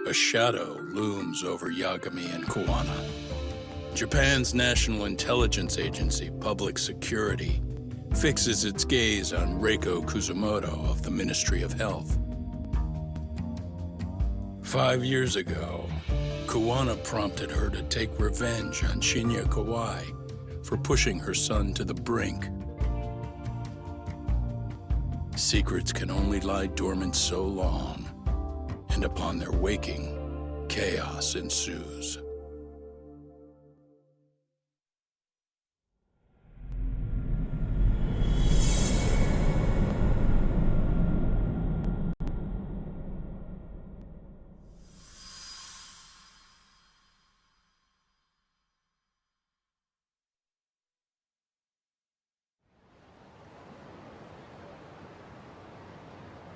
A shadow looms over Yagami and Kuwana. Japan's National Intelligence Agency, Public Security, fixes its gaze on Reiko Kusumoto of the Ministry of Health. 5 years ago, Kuwana prompted her to take revenge on Shinya Kawai for pushing her son to the brink. Secrets can only lie dormant so long, and upon their waking, chaos ensues.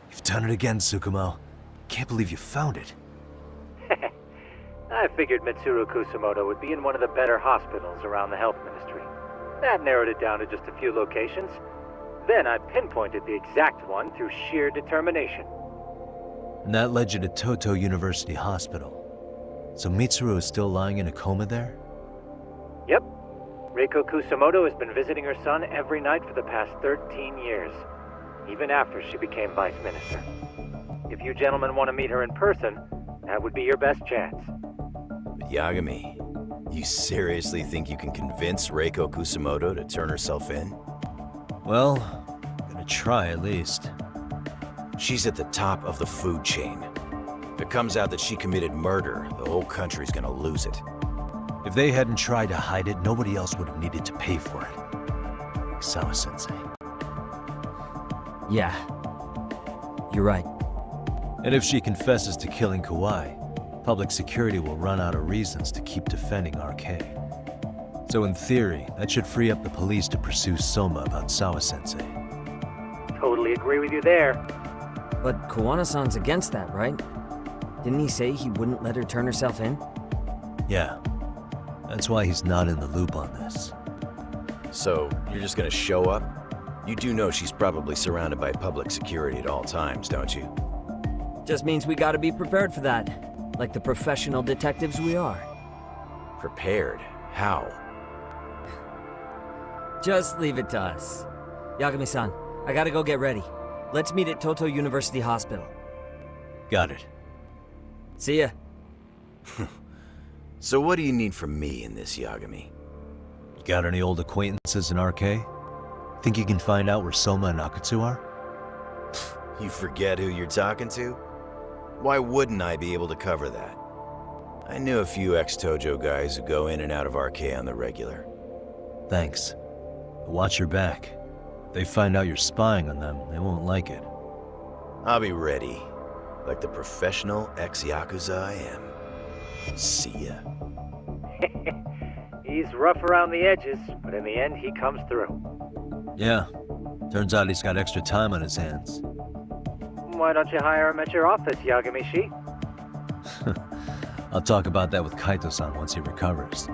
You've done it again, Tsukumo. Can't believe you found it. I figured Mitsuru Kusumoto would be in one of the better hospitals around the health ministry. That narrowed it down to just a few locations. Then I pinpointed the exact one through sheer determination. And that led you to Toto University Hospital. So Mitsuru is still lying in a coma there? Yep. Reiko Kusumoto has been visiting her son every night for the past 13 years. Even after she became vice minister. If you gentlemen want to meet her in person, that would be your best chance. But Yagami, you seriously think you can convince Reiko Kusumoto to turn herself in? Well, gonna try at least. She's at the top of the food chain. If it comes out that she committed murder, the whole country's gonna lose it. If they hadn't tried to hide it, nobody else would have needed to pay for it. Like Sawa-sensei. Yeah. You're right. And if she confesses to killing Kawai, public security will run out of reasons to keep defending RK. So in theory, that should free up the police to pursue Soma about Sawa-sensei. Totally agree with you there. But Kuwana-san's against that, right? Didn't he say he wouldn't let her turn herself in? Yeah. That's why he's not in the loop on this. So, you're just gonna show up? You do know she's probably surrounded by public security at all times, don't you? Just means we gotta be prepared for that. Like the professional detectives we are. Prepared? How? Just leave it to us. Yagami-san, I gotta go get ready. Let's meet at Toto University Hospital. Got it. See ya. So what do you need from me in this, Yagami? You got any old acquaintances in RK? Think you can find out where Soma and Akutsu are? You forget who you're talking to? Why wouldn't I be able to cover that? I knew a few ex-Tojo guys who go in and out of RK on the regular. Thanks. But watch your back. If they find out you're spying on them, they won't like it. I'll be ready, like the professional ex-Yakuza I am. See ya. He's rough around the edges, but in the end he comes through. Yeah. Turns out he's got extra time on his hands. Why don't you hire him at your office, Yagami-shi? I'll talk about that with Kaito-san once he recovers.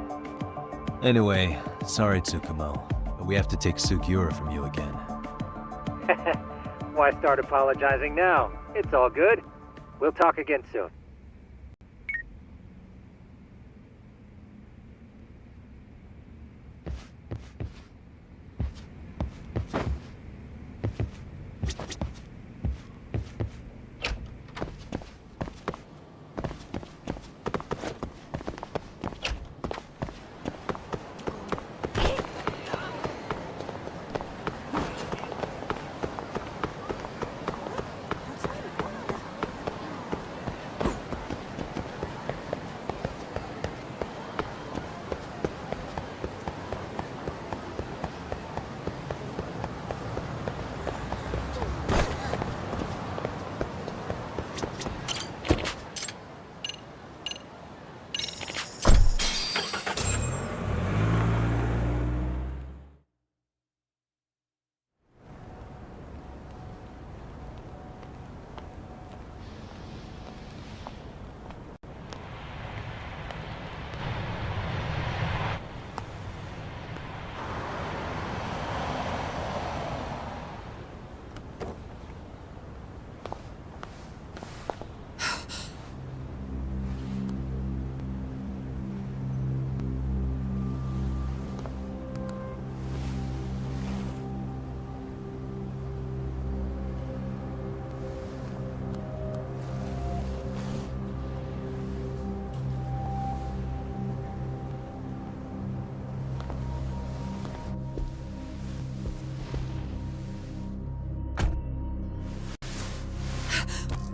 Anyway, sorry Tsukumo, but we have to take Sugiura from you again. Why start apologizing now? It's all good. We'll talk again soon.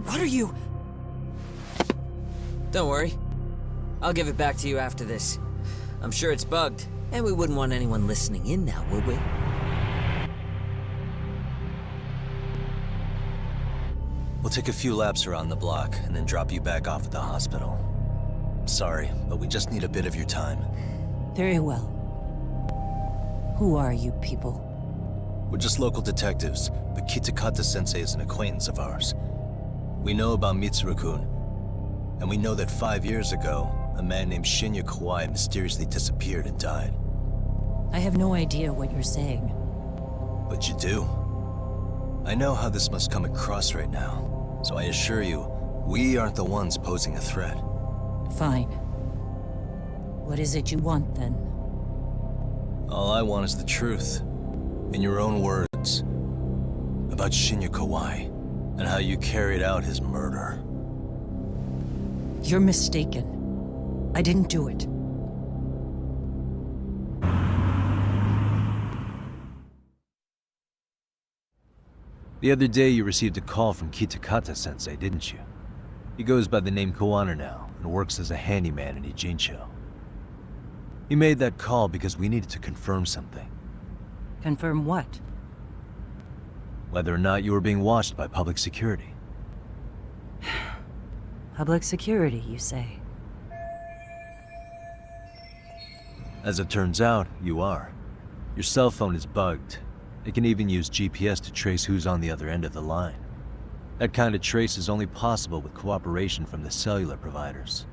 What are you... Don't worry. I'll give it back to you after this. I'm sure it's bugged, and we wouldn't want anyone listening in now, would we? We'll take a few laps around the block and then drop you back off at the hospital. Sorry, but we just need a bit of your time. Very well. Who are you people? We're just local detectives, but Kitakata-sensei is an acquaintance of ours. We know about Mitsuru-kun, and we know that 5 years ago, a man named Shinya Kawai mysteriously disappeared and died. I have no idea what you're saying. But you do. I know how this must come across right now, so I assure you, we aren't the ones posing a threat. Fine. What is it you want, then? All I want is the truth. In your own words. About Shinya Kawai, and how you carried out his murder. You're mistaken. I didn't do it. The other day you received a call from Kitakata-sensei, didn't you? He goes by the name Koana now, and works as a handyman in Ijincho. He made that call because we needed to confirm something. Confirm what? Whether or not you were being watched by public security. Public security, you say? As it turns out, you are. Your cell phone is bugged. It can even use GPS to trace who's on the other end of the line. That kind of trace is only possible with cooperation from the cellular providers.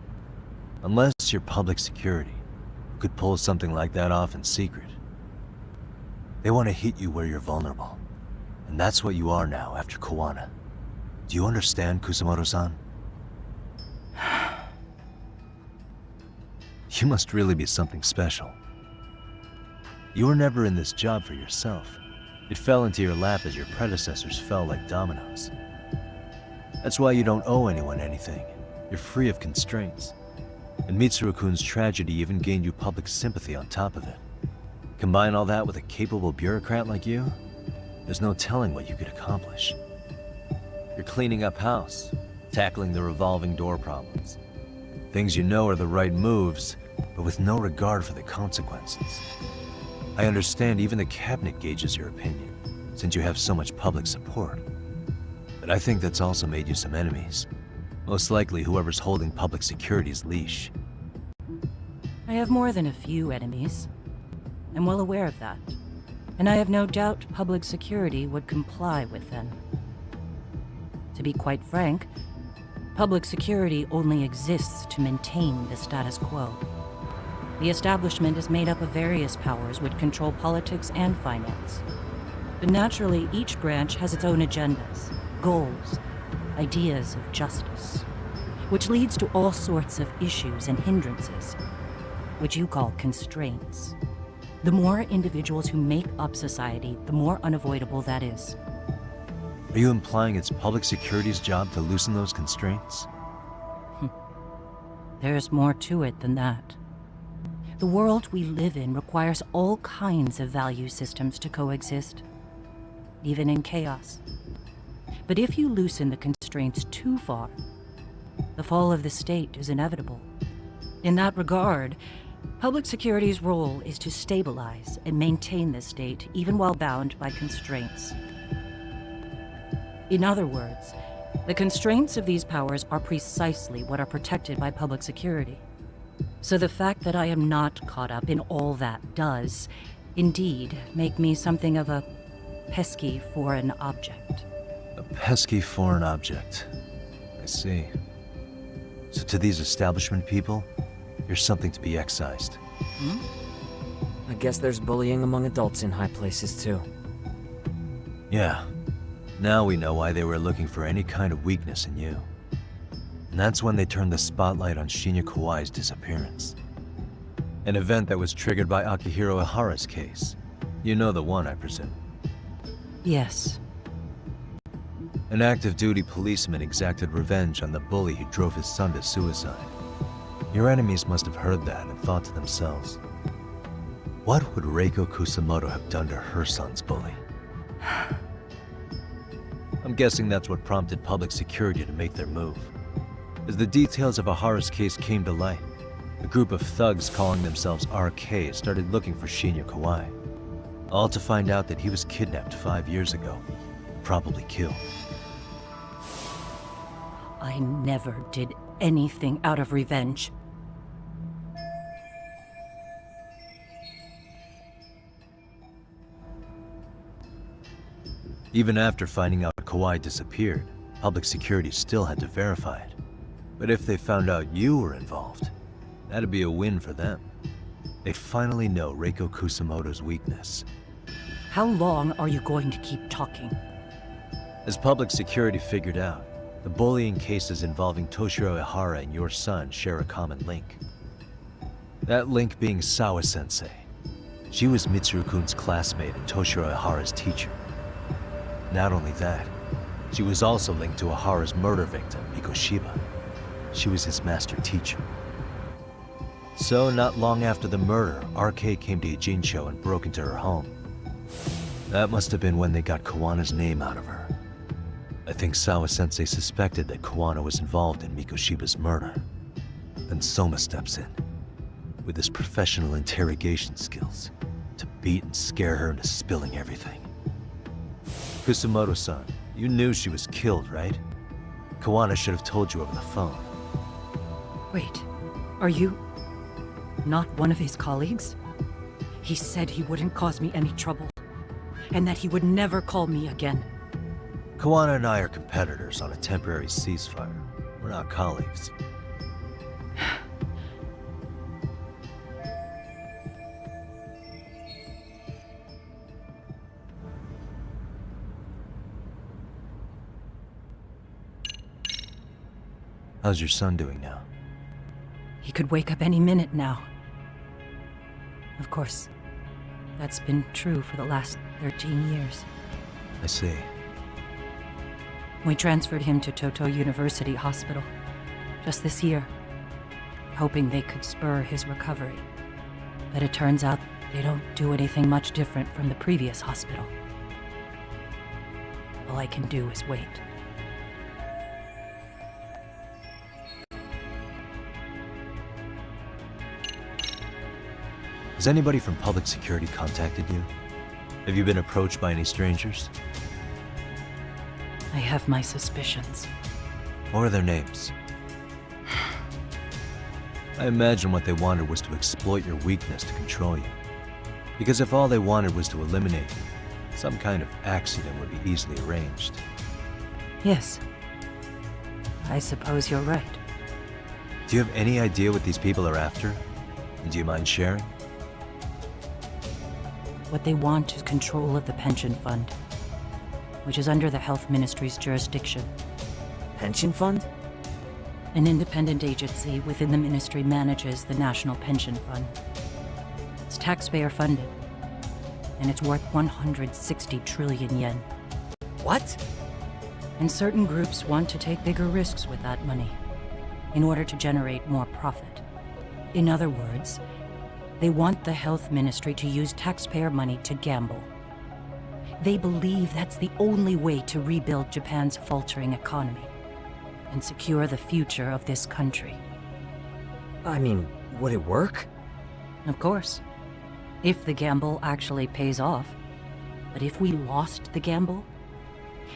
Unless you're public security, you could pull something like that off in secret. They want to hit you where you're vulnerable. And that's what you are now after Koana. Do you understand, Kusamoto-san? You must really be something special. You were never in this job for yourself. It fell into your lap as your predecessors fell like dominoes. That's why you don't owe anyone anything. You're free of constraints. And Mitsuru-kun's tragedy even gained you public sympathy on top of it. Combine all that with a capable bureaucrat like you, there's no telling what you could accomplish. You're cleaning up house, tackling the revolving door problems. Things you know are the right moves, but with no regard for the consequences. I understand even the cabinet gauges your opinion, since you have so much public support. But I think that's also made you some enemies. Most likely whoever's holding public security's leash. I have more than a few enemies. I'm well aware of that. And I have no doubt public security would comply with them. To be quite frank, public security only exists to maintain the status quo. The establishment is made up of various powers which control politics and finance. But naturally, each branch has its own agendas, goals, ideas of justice, which leads to all sorts of issues and hindrances, which you call constraints. The more individuals who make up society, the more unavoidable that is. Are you implying it's public security's job to loosen those constraints? There's more to it than that. The world we live in requires all kinds of value systems to coexist, even in chaos. But if you loosen the constraints too far, the fall of the state is inevitable. In that regard, public security's role is to stabilize and maintain the state, even while bound by constraints. In other words, the constraints of these powers are precisely what are protected by public security. So the fact that I am not caught up in all that does, indeed, make me something of a pesky foreign object. A pesky foreign object. I see. So to these establishment people, you're something to be excised. I guess there's bullying among adults in high places, too. Yeah. Now we know why they were looking for any kind of weakness in you. And that's when they turned the spotlight on Shinya Kawai's disappearance. An event that was triggered by Akihiro Ihara's case. You know the one, I presume. Yes. An active duty policeman exacted revenge on the bully who drove his son to suicide. Your enemies must have heard that and thought to themselves, what would Reiko Kusamoto have done to her son's bully? I'm guessing that's what prompted public security to make their move. As the details of Ahara's case came to light, a group of thugs calling themselves RK started looking for Shinya Kawai, all to find out that he was kidnapped 5 years ago, probably killed. I never did anything out of revenge. Even after finding out Kawai disappeared, public security still had to verify it. But if they found out you were involved, that'd be a win for them. They'd finally know Reiko Kusamoto's weakness. How long are you going to keep talking? As public security figured out, the bullying cases involving Toshiro Ihara and your son share a common link. That link being Sawa-sensei. She was Mitsuru-kun's classmate and Toshiro Ihara's teacher. Not only that, she was also linked to Ihara's murder victim, Mikoshiba. She was his master teacher. So, not long after the murder, RK came to Ijincho and broke into her home. That must have been when they got Kawana's name out of her. I think Sawa-sensei suspected that Kawana was involved in Mikoshiba's murder. Then Soma steps in, with his professional interrogation skills, to beat and scare her into spilling everything. Kusamoto-san, you knew she was killed, right? Kawana should have told you over the phone. Wait, are you not one of his colleagues? He said he wouldn't cause me any trouble, and that he would never call me again. Kawana and I are competitors on a temporary ceasefire. We're not colleagues. How's your son doing now? He could wake up any minute now. Of course, that's been true for the last 13 years. I see. We transferred him to Toto University Hospital just this year, hoping they could spur his recovery. But it turns out they don't do anything much different from the previous hospital. All I can do is wait. Has anybody from public security contacted you? Have you been approached by any strangers? I have my suspicions. What are their names? I imagine what they wanted was to exploit your weakness to control you. Because if all they wanted was to eliminate you, some kind of accident would be easily arranged. Yes. I suppose you're right. Do you have any idea what these people are after? And do you mind sharing? What they want is control of the pension fund, which is under the Health Ministry's jurisdiction. Pension fund? An independent agency within the ministry manages the National Pension Fund. It's taxpayer funded, and it's worth 160 trillion yen. What? And certain groups want to take bigger risks with that money in order to generate more profit. In other words, they want the health ministry to use taxpayer money to gamble. They believe that's the only way to rebuild Japan's faltering economy and secure the future of this country. I mean, would it work? Of course, if the gamble actually pays off. But if we lost the gamble,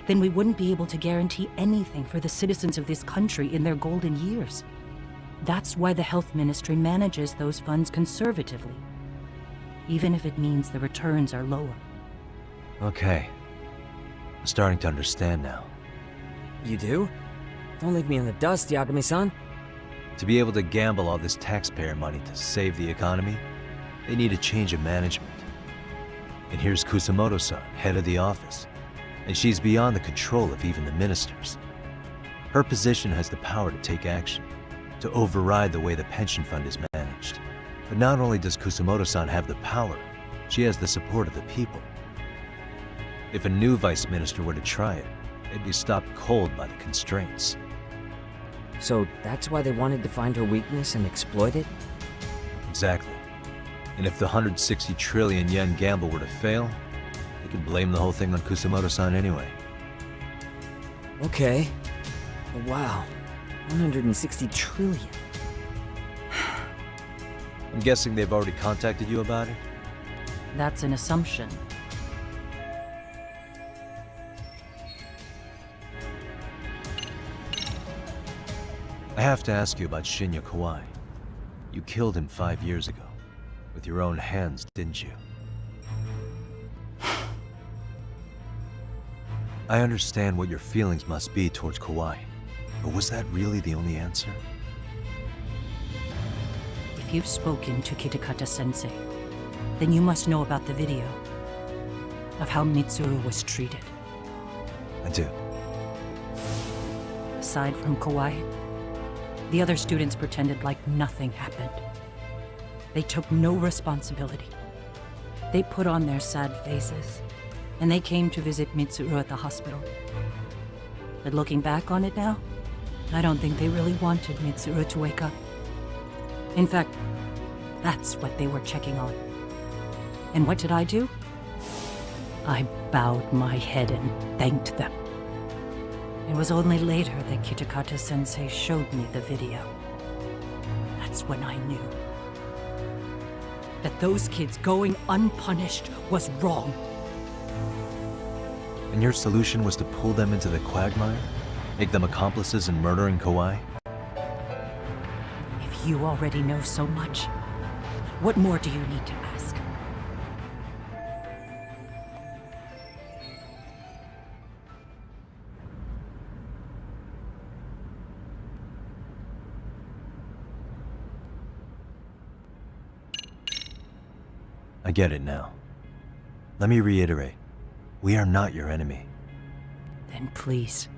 then we wouldn't be able to guarantee anything for the citizens of this country in their golden years. That's why the health ministry manages those funds conservatively, even if it means the returns are lower. Okay. I'm starting to understand now. You do? Don't leave me in the dust, Yagami-san. To be able to gamble all this taxpayer money to save the economy, they need a change of management. And here's Kusamoto-san, head of the office, and she's beyond the control of even the ministers. Her position has the power to take action, to override the way the pension fund is managed. But not only does Kusamoto-san have the power, she has the support of the people. If a new vice minister were to try it, they'd be stopped cold by the constraints. So that's why they wanted to find her weakness and exploit it? Exactly. And if the 160 trillion yen gamble were to fail, they could blame the whole thing on Kusamoto-san anyway. Okay. Oh, wow. 160 trillion. I'm guessing they've already contacted you about it? That's an assumption. I have to ask you about Shinya Kawai. You killed him 5 years ago. With your own hands, didn't you? I understand what your feelings must be towards Kawai, but was that really the only answer? If you've spoken to Kitakata-sensei, then you must know about the video of how Mitsuru was treated. I do. Aside from Kawai, the other students pretended like nothing happened. They took no responsibility. They put on their sad faces, and they came to visit Mitsuru at the hospital. But looking back on it now, I don't think they really wanted Mitsuru to wake up. In fact, that's what they were checking on. And what did I do? I bowed my head and thanked them. It was only later that Kitakata-sensei showed me the video. That's when I knew that those kids going unpunished was wrong. And your solution was to pull them into the quagmire? Make them accomplices in murdering Kawai? If you already know so much, what more do you need to ask? I get it now. Let me reiterate. We are not your enemy. Then please,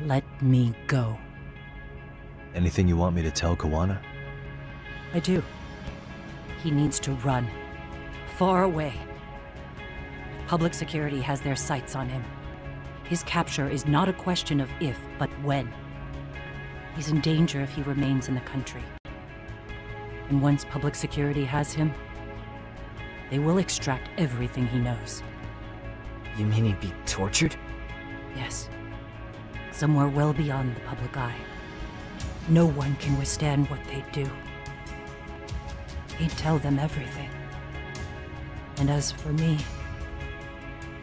let me go. Anything you want me to tell Kawana? I do. He needs to run. Far away. Public security has their sights on him. His capture is not a question of if, but when. He's in danger if he remains in the country. And once public security has him, they will extract everything he knows. You mean he'd be tortured? Yes. Somewhere well beyond the public eye. No one can withstand what they do. He'd tell them everything. And as for me,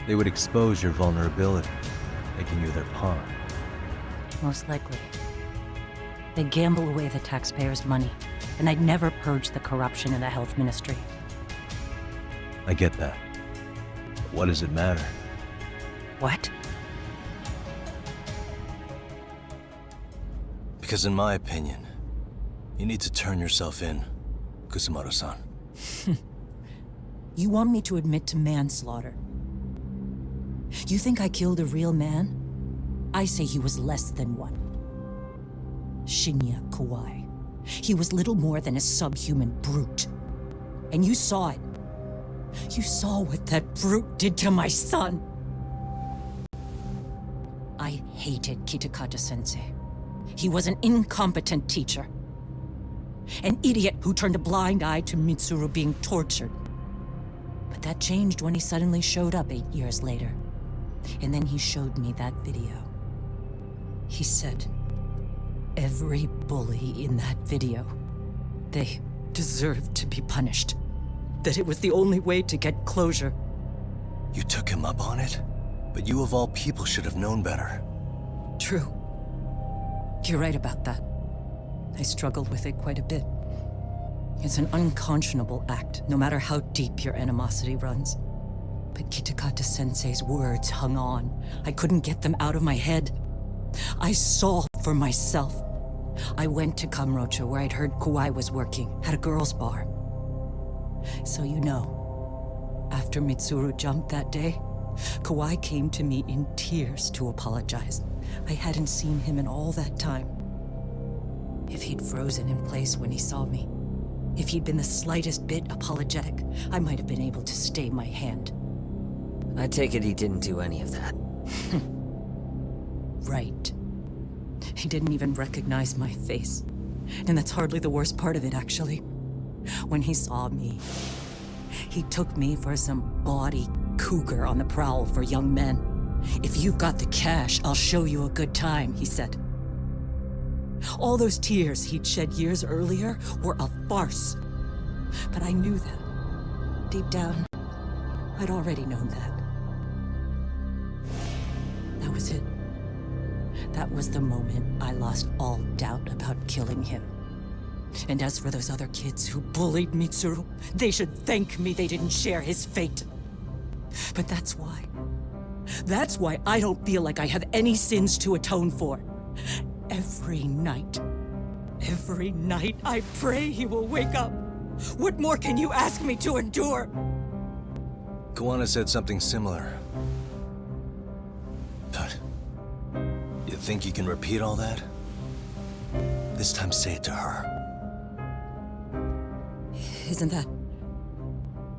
They would expose your vulnerability, making you their pawn. most likely. They'd gamble away the taxpayers' money, and I'd never purge the corruption in the health ministry. I get that. But what does it matter? What? Because in my opinion, you need to turn yourself in, Kusumoto-san. You want me to admit to manslaughter? You think I killed a real man? I say he was less than one. Shinya Kawai. He was little more than a subhuman brute. And you saw it. You saw what that brute did to my son. I hated Kitakata-sensei. He was an incompetent teacher. An idiot who turned a blind eye to Mitsuru being tortured. But that changed when he suddenly showed up 8 years later. And then he showed me that video. He said, every bully in that video, they deserved to be punished. That it was the only way to get closure. You took him up on it? But you of all people should have known better. True. You're right about that. I struggled with it quite a bit. It's an unconscionable act, no matter how deep your animosity runs. But Kitakata-sensei's words hung on. I couldn't get them out of my head. I saw for myself. I went to Kamurocho, where I'd heard Kawai was working, at a girls' bar. So you know, after Mitsuru jumped that day, Kawai came to me in tears to apologize. I hadn't seen him in all that time. If he'd frozen in place when he saw me, if he'd been the slightest bit apologetic, I might have been able to stay my hand. I take it he didn't do any of that. Right. He didn't even recognize my face. And that's hardly the worst part of it, actually. When he saw me, he took me for some bawdy cougar on the prowl for young men. If you've got the cash, I'll show you a good time, he said. All those tears he'd shed years earlier were a farce. But I knew that. Deep down, I'd already known that. That was it. That was the moment I lost all doubt about killing him. And as for those other kids who bullied Mitsuru, they should thank me they didn't share his fate. But that's why. That's why I don't feel like I have any sins to atone for. Every night I pray he will wake up. What more can you ask me to endure? Koana said something similar. But you think you can repeat all that? This time say it to her. Isn't that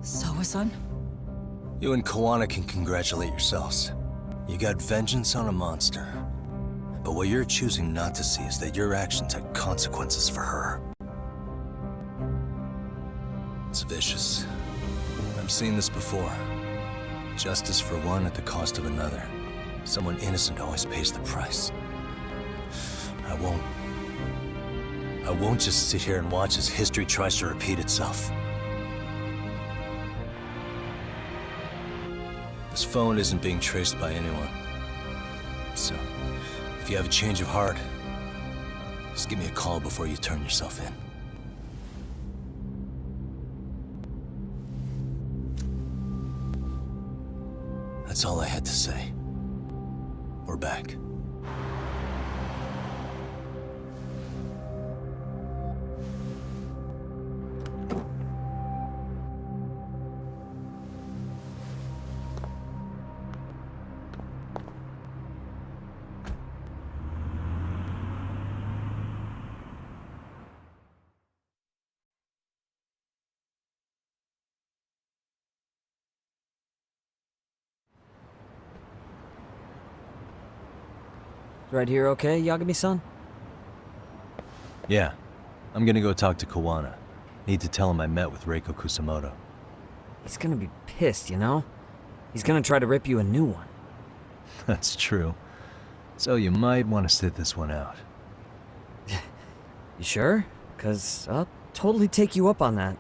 Sawa-san? You and Koana can congratulate yourselves. You got vengeance on a monster. But what you're choosing not to see is that your actions had consequences for her. It's vicious. I've seen this before. Justice for one at the cost of another. Someone innocent always pays the price. I won't just sit here and watch as history tries to repeat itself. This phone isn't being traced by anyone. So, if you have a change of heart, just give me a call before you turn yourself in. That's all I had to say. We're back. Right here okay, Yagami-san? Yeah. I'm gonna go talk to Koana. Need to tell him I met with Reiko Kusamoto. He's gonna be pissed, you know? He's gonna try to rip you a new one. That's true. So you might want to sit this one out. You sure? 'Cause I'll totally take you up on that.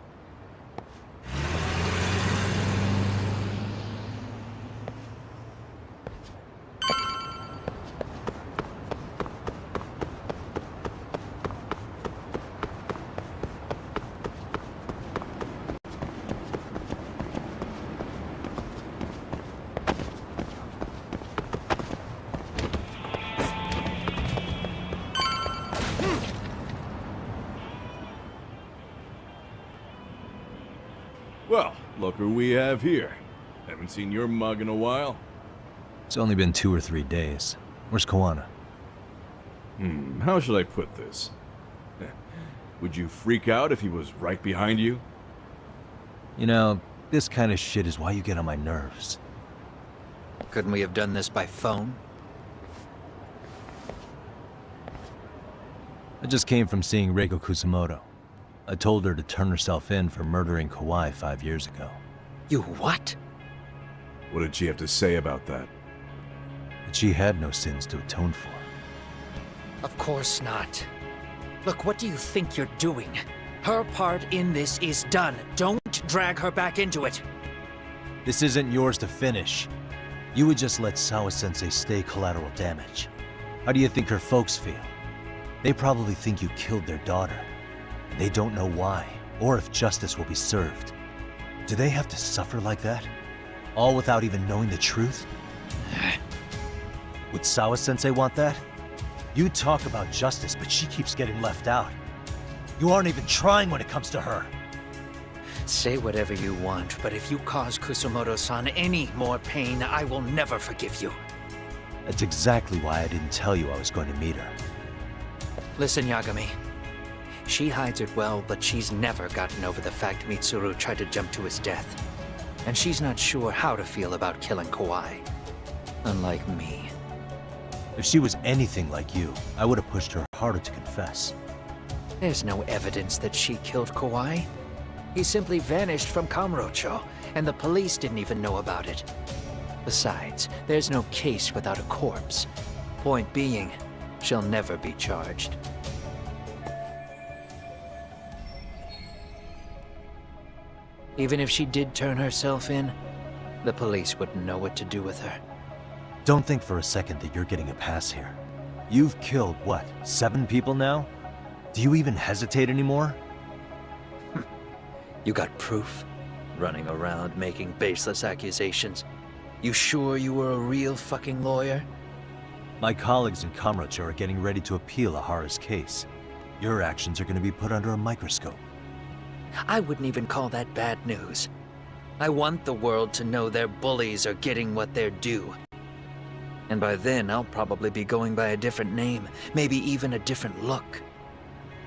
Well, look who we have here. Haven't seen your mug in a while. It's only been 2 or 3 days. Where's Koana? How should I put this? Would you freak out if he was right behind you? You know, this kind of shit is why you get on my nerves. Couldn't we have done this by phone? I just came from seeing Reiko Kusamoto. I told her to turn herself in for murdering Kawai 5 years ago. You what? What did she have to say about that? That she had no sins to atone for. Of course not. Look, what do you think you're doing? Her part in this is done. Don't drag her back into it. This isn't yours to finish. You would just let Sawa-sensei stay collateral damage. How do you think her folks feel? They probably think you killed their daughter. They don't know why, or if justice will be served. Do they have to suffer like that? All without even knowing the truth? Would Sawa-sensei want that? You talk about justice, but she keeps getting left out. You aren't even trying when it comes to her. Say whatever you want, but if you cause Kusamoto-san any more pain, I will never forgive you. That's exactly why I didn't tell you I was going to meet her. Listen, Yagami. She hides it well, but she's never gotten over the fact Mitsuru tried to jump to his death. And she's not sure how to feel about killing Kawai. Unlike me. If she was anything like you, I would have pushed her harder to confess. There's no evidence that she killed Kawai. He simply vanished from Kamurocho, and the police didn't even know about it. Besides, there's no case without a corpse. Point being, she'll never be charged. Even if she did turn herself in, the police wouldn't know what to do with her. Don't think for a second that you're getting a pass here. You've killed, what, 7 people now? Do you even hesitate anymore? You got proof? Running around making baseless accusations. You sure you were a real fucking lawyer? My colleagues in Kamurocho are getting ready to appeal Ahara's case. Your actions are going to be put under a microscope. I wouldn't even call that bad news. I want the world to know their bullies are getting what they're due. And by then, I'll probably be going by a different name, maybe even a different look.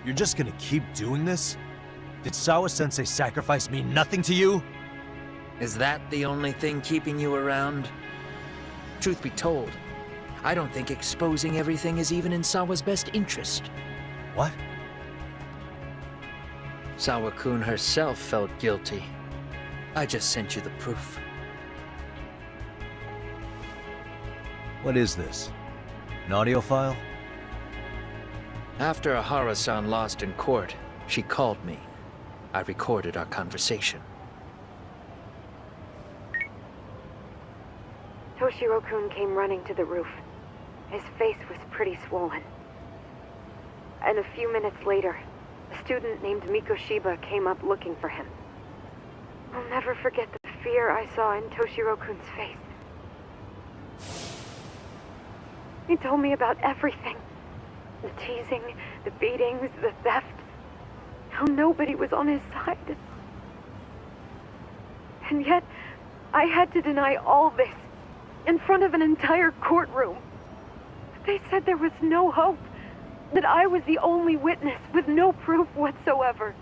You're just gonna keep doing this? Did Sawa-sensei sacrifice mean nothing to you? Is that the only thing keeping you around? Truth be told, I don't think exposing everything is even in Sawa's best interest. What? Sawa-kun herself felt guilty. I just sent you the proof. What is this? An audio file? After Ahara-san lost in court, she called me. I recorded our conversation. Toshiro-kun came running to the roof. His face was pretty swollen. And a few minutes later, a student named Mikoshiba came up looking for him. I'll never forget the fear I saw in Toshiro-kun's face. He told me about everything. The teasing, the beatings, the theft. How nobody was on his side. And yet, I had to deny all this in front of an entire courtroom. They said there was no hope, that I was the only witness with no proof whatsoever.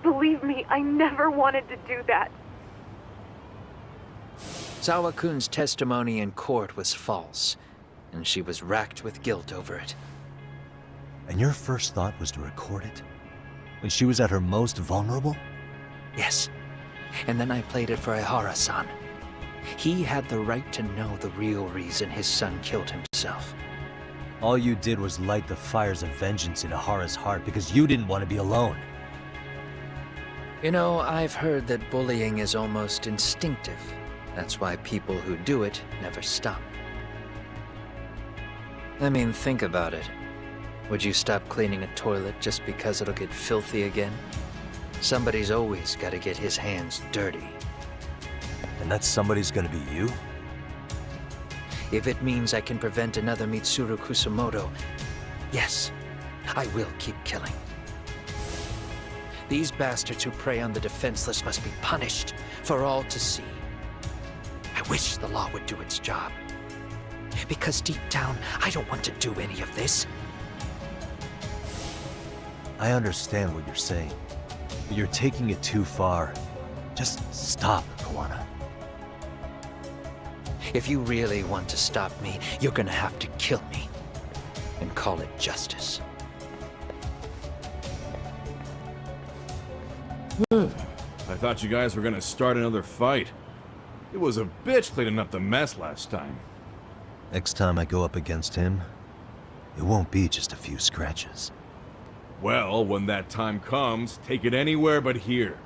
Believe me, I never wanted to do that. Sawa-kun's testimony in court was false, and she was racked with guilt over it. And your first thought was to record it? When she was at her most vulnerable? Yes. And then I played it for Ihara-san. He had the right to know the real reason his son killed himself. All you did was light the fires of vengeance in Ahara's heart because you didn't want to be alone. You know, I've heard that bullying is almost instinctive. That's why people who do it never stop. I mean, think about it. Would you stop cleaning a toilet just because it'll get filthy again? Somebody's always got to get his hands dirty. And that somebody's gonna be you? If it means I can prevent another Mitsuru Kusumoto, yes, I will keep killing. These bastards who prey on the defenseless must be punished for all to see. I wish the law would do its job. Because deep down, I don't want to do any of this. I understand what you're saying, but you're taking it too far. Just stop, Kawana. If you really want to stop me, you're gonna have to kill me. And call it justice. I thought you guys were gonna start another fight. It was a bitch cleaning up the mess last time. Next time I go up against him, it won't be just a few scratches. Well, when that time comes, take it anywhere but here.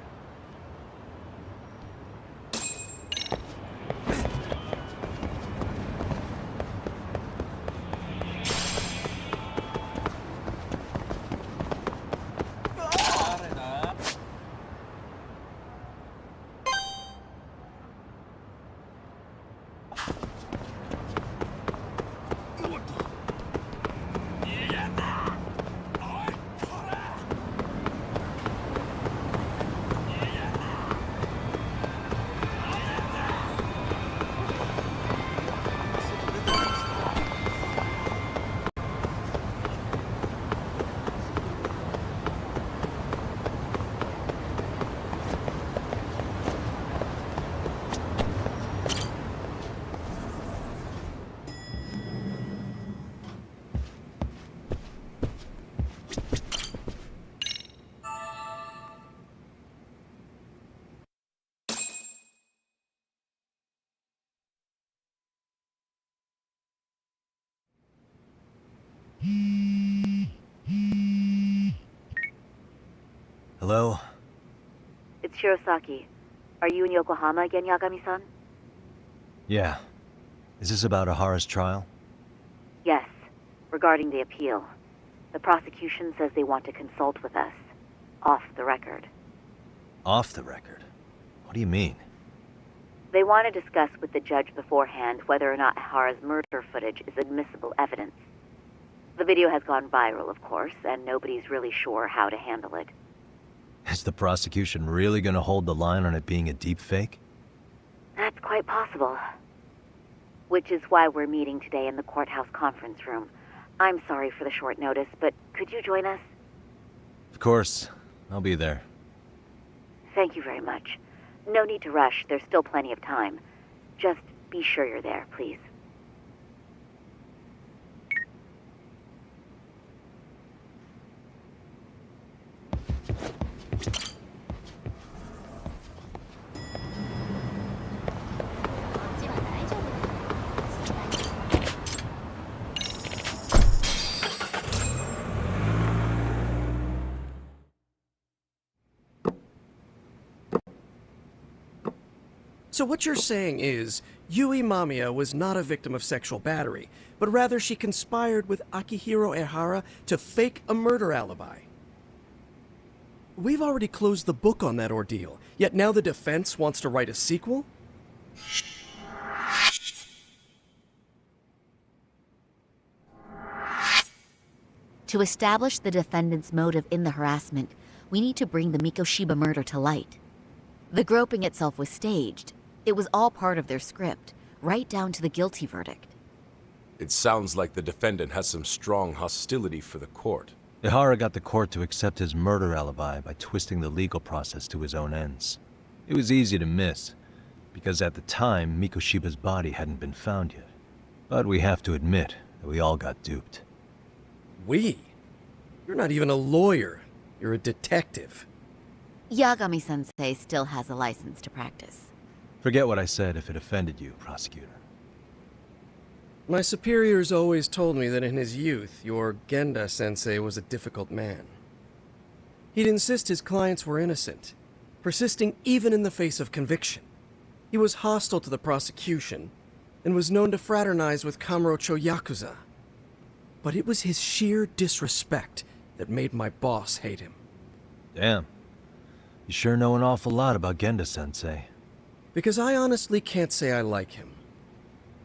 Hello? It's Shirosaki. Are you in Yokohama again, Yagami-san? Yeah. Is this about Ahara's trial? Yes, regarding the appeal. The prosecution says they want to consult with us. Off the record. Off the record? What do you mean? They want to discuss with the judge beforehand whether or not Ahara's murder footage is admissible evidence. The video has gone viral, of course, and nobody's really sure how to handle it. Is the prosecution really gonna hold the line on it being a deepfake? That's quite possible. Which is why we're meeting today in the courthouse conference room. I'm sorry for the short notice, but could you join us? Of course. I'll be there. Thank you very much. No need to rush, there's still plenty of time. Just be sure you're there, please. So what you're saying is, Yui Mamiya was not a victim of sexual battery, but rather she conspired with Akihiro Ehara to fake a murder alibi. We've already closed the book on that ordeal, yet now the defense wants to write a sequel? To establish the defendant's motive in the harassment, we need to bring the Mikoshiba murder to light. The groping itself was staged. It was all part of their script, right down to the guilty verdict. It sounds like the defendant has some strong hostility for the court. Ehara got the court to accept his murder alibi by twisting the legal process to his own ends. It was easy to miss, because at the time, Mikoshiba's body hadn't been found yet. But we have to admit that we all got duped. We? You're not even a lawyer. You're a detective. Yagami-sensei still has a license to practice. Forget what I said if it offended you, prosecutor. My superiors always told me that in his youth, your Genda-sensei was a difficult man. He'd insist his clients were innocent, persisting even in the face of conviction. He was hostile to the prosecution, and was known to fraternize with Kamurocho Yakuza. But it was his sheer disrespect that made my boss hate him. Damn. You sure know an awful lot about Genda-sensei. Because I honestly can't say I like him.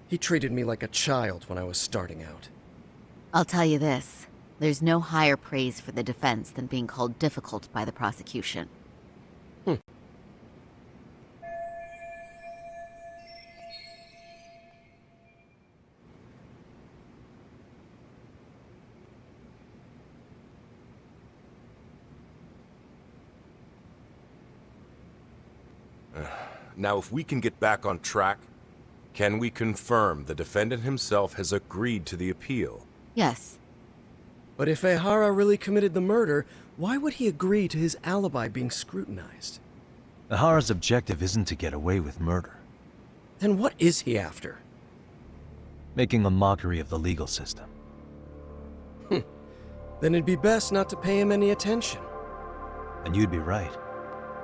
He treated me like a child when I was starting out. I'll tell you this, there's no higher praise for the defense than being called difficult by the prosecution. Now, if we can get back on track, can we confirm the defendant himself has agreed to the appeal? Yes. But if Ehara really committed the murder, why would he agree to his alibi being scrutinized? Ehara's objective isn't to get away with murder. Then what is he after? Making a mockery of the legal system. Then it'd be best not to pay him any attention. And you'd be right.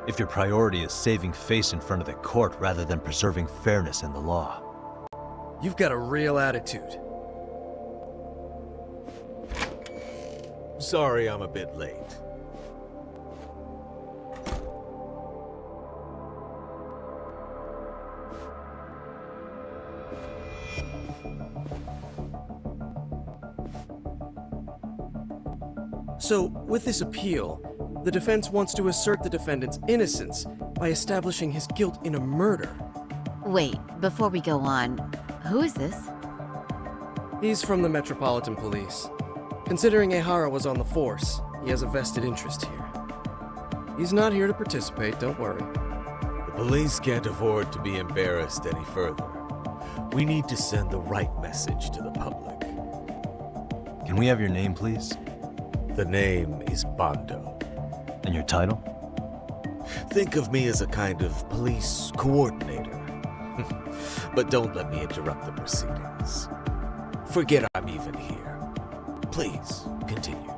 If your priority is saving face in front of the court rather than preserving fairness in the law. You've got a real attitude. Sorry I'm a bit late. So, with this appeal, the defense wants to assert the defendant's innocence by establishing his guilt in a murder. Wait, before we go on, who is this? He's from the Metropolitan Police. Considering Ehara was on the force, he has a vested interest here. He's not here to participate, don't worry. The police can't afford to be embarrassed any further. We need to send the right message to the public. Can we have your name, please? The name is Bando. And your title? Think of me as a kind of police coordinator. But don't let me interrupt the proceedings. Forget I'm even here. Please, continue.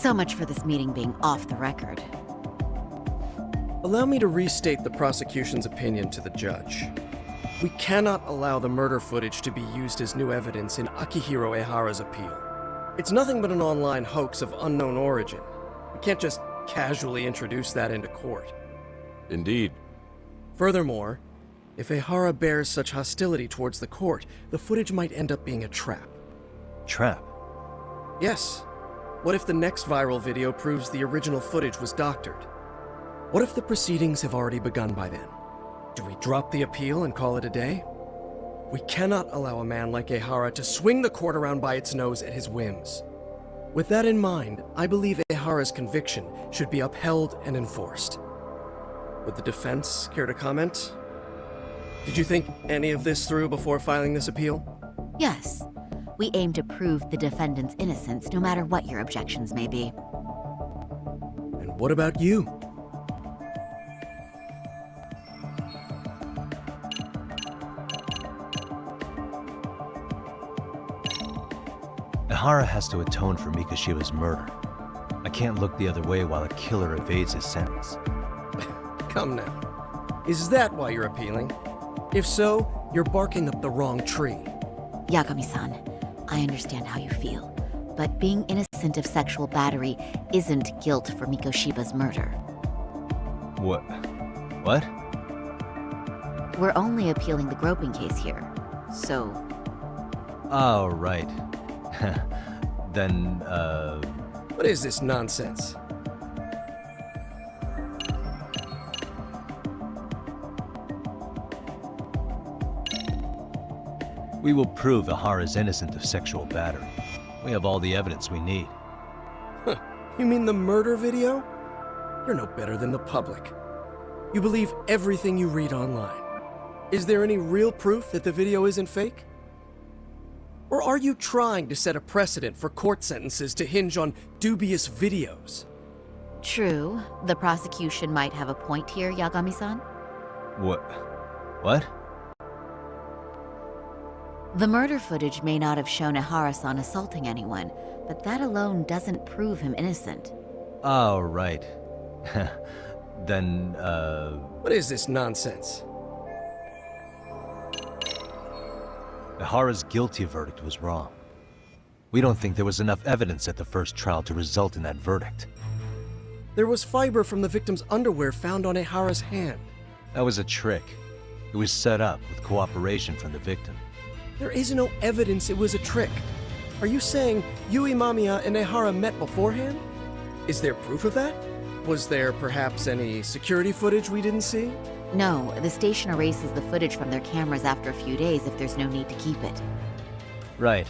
So much for this meeting being off the record. Allow me to restate the prosecution's opinion to the judge. We cannot allow the murder footage to be used as new evidence in Akihiro Ehara's appeal. It's nothing but an online hoax of unknown origin. We can't just casually introduce that into court. Indeed. Furthermore, if Ehara bears such hostility towards the court, the footage might end up being a trap. Trap? Yes. What if the next viral video proves the original footage was doctored? What if the proceedings have already begun by then? Do we drop the appeal and call it a day? We cannot allow a man like Ehara to swing the court around by its nose at his whims. With that in mind, I believe Ehara's conviction should be upheld and enforced. Would the defense care to comment? Did you think any of this through before filing this appeal? Yes. We aim to prove the defendant's innocence, no matter what your objections may be. And what about you? Ehara has to atone for Mikoshiba's murder. I can't look the other way while a killer evades his sentence. Come now. Is that why you're appealing? If so, you're barking up the wrong tree. Yagami-san, I understand how you feel, but being innocent of sexual battery isn't guilt for Mikoshiba's murder. What? What? We're only appealing the groping case here, so... Oh, right. Then, What is this nonsense? We will prove Ehara's innocent of sexual battery. We have all the evidence we need. Huh. You mean the murder video? You're no better than the public. You believe everything you read online. Is there any real proof that the video isn't fake? Or are you trying to set a precedent for court sentences to hinge on dubious videos? True. The prosecution might have a point here, Yagami-san. What? The murder footage may not have shown Ehara-san assaulting anyone, but that alone doesn't prove him innocent. Oh, right. Then, What is this nonsense? Ehara's guilty verdict was wrong. We don't think there was enough evidence at the first trial to result in that verdict. There was fiber from the victim's underwear found on Ehara's hand. That was a trick. It was set up with cooperation from the victim. There is no evidence it was a trick. Are you saying Yui Mamiya and Ehara met beforehand? Is there proof of that? Was there perhaps any security footage we didn't see? No, the station erases the footage from their cameras after a few days if there's no need to keep it. Right.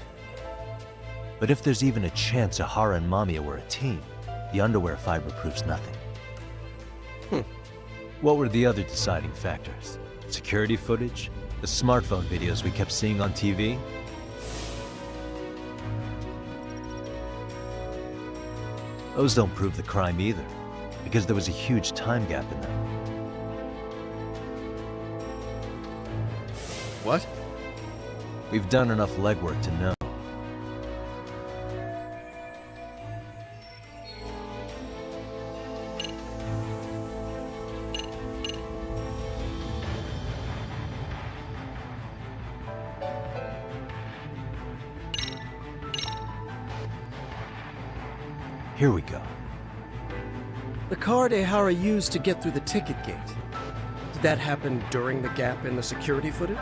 But if there's even a chance Ehara and Mamiya were a team, the underwear fiber proves nothing. What were the other deciding factors? Security footage? The smartphone videos we kept seeing on TV? Those don't prove the crime either, because there was a huge time gap in them. What? We've done enough legwork to know. Here we go. The card Ehara used to get through the ticket gate. Did that happen during the gap in the security footage?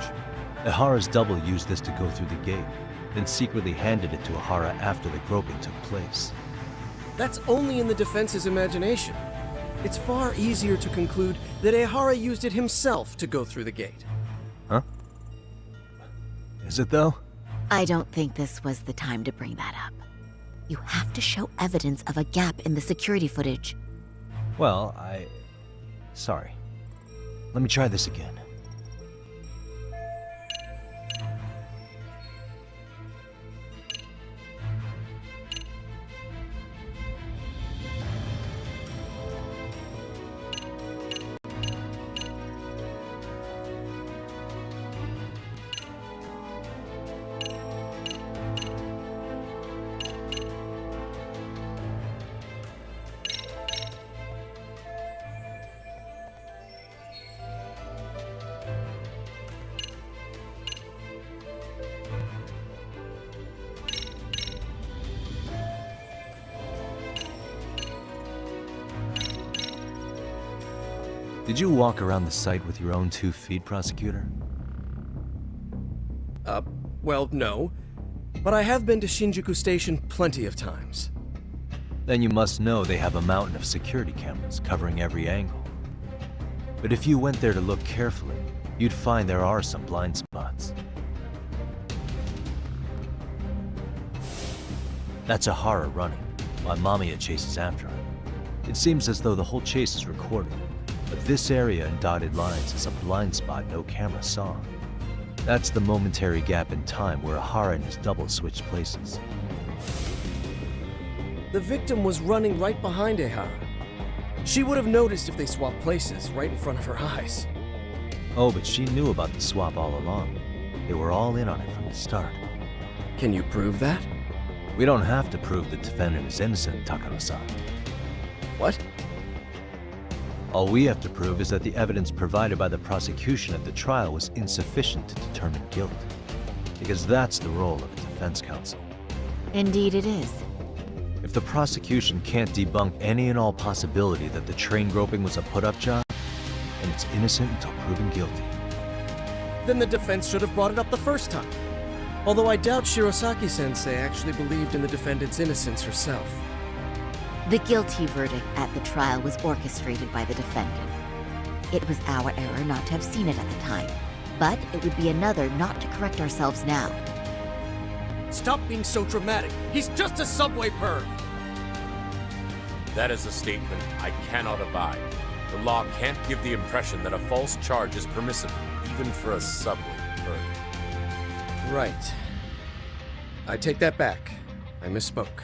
Ehara's double used this to go through the gate, then secretly handed it to Ehara after the groping took place. That's only in the defense's imagination. It's far easier to conclude that Ehara used it himself to go through the gate. Huh? Is it though? I don't think this was the time to bring that up. You have to show evidence of a gap in the security footage. Well, Sorry. Let me try this again. Did you walk around the site with your own 2 feet, Prosecutor? Well, no. But I have been to Shinjuku Station plenty of times. Then you must know they have a mountain of security cameras covering every angle. But if you went there to look carefully, you'd find there are some blind spots. That's Ahara running, while Mamiya chases after her. It seems as though the whole chase is recorded, but this area in dotted lines is a blind spot no camera saw. That's the momentary gap in time where Ahara and his double switched places. The victim was running right behind Ehara. She would have noticed if they swapped places right in front of her eyes. Oh, but she knew about the swap all along. They were all in on it from the start. Can you prove that? We don't have to prove the defendant is innocent, Takano-san. What? All we have to prove is that the evidence provided by the prosecution at the trial was insufficient to determine guilt. Because that's the role of a defense counsel. Indeed it is. If the prosecution can't debunk any and all possibility that the train groping was a put-up job, then it's innocent until proven guilty. Then the defense should have brought it up the first time. Although I doubt Shirosaki-sensei actually believed in the defendant's innocence herself. The guilty verdict at the trial was orchestrated by the defendant. It was our error not to have seen it at the time, but it would be another not to correct ourselves now. Stop being so dramatic. He's just a subway perv. That is a statement I cannot abide. The law can't give the impression that a false charge is permissible, even for a subway perv. Right. I take that back. I misspoke.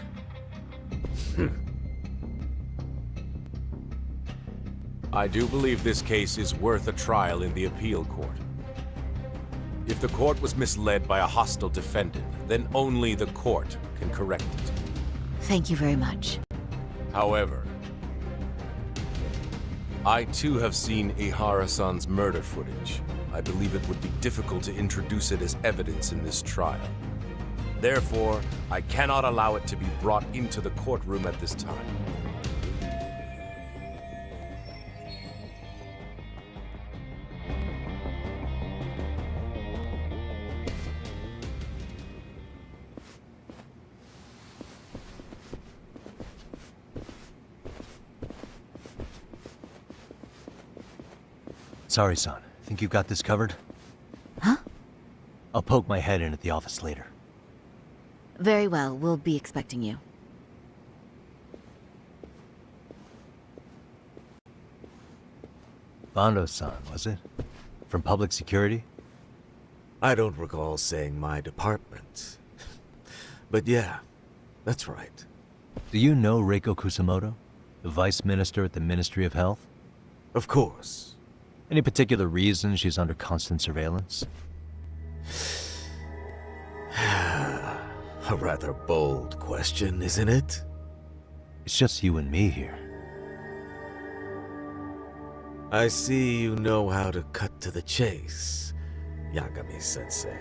I do believe this case is worth a trial in the appeal court. If the court was misled by a hostile defendant, then only the court can correct it. Thank you very much. However, I too have seen Ihara-san's murder footage. I believe it would be difficult to introduce it as evidence in this trial. Therefore, I cannot allow it to be brought into the courtroom at this time. Sorry, son. Think you've got this covered? Huh? I'll poke my head in at the office later. Very well, we'll be expecting you. Bando-san, was it? From public security? I don't recall saying my department. But yeah, that's right. Do you know Reiko Kusamoto? The vice minister at the Ministry of Health? Of course. Any particular reason she's under constant surveillance? A rather bold question, isn't it? It's just you and me here. I see you know how to cut to the chase, Yagami-sensei.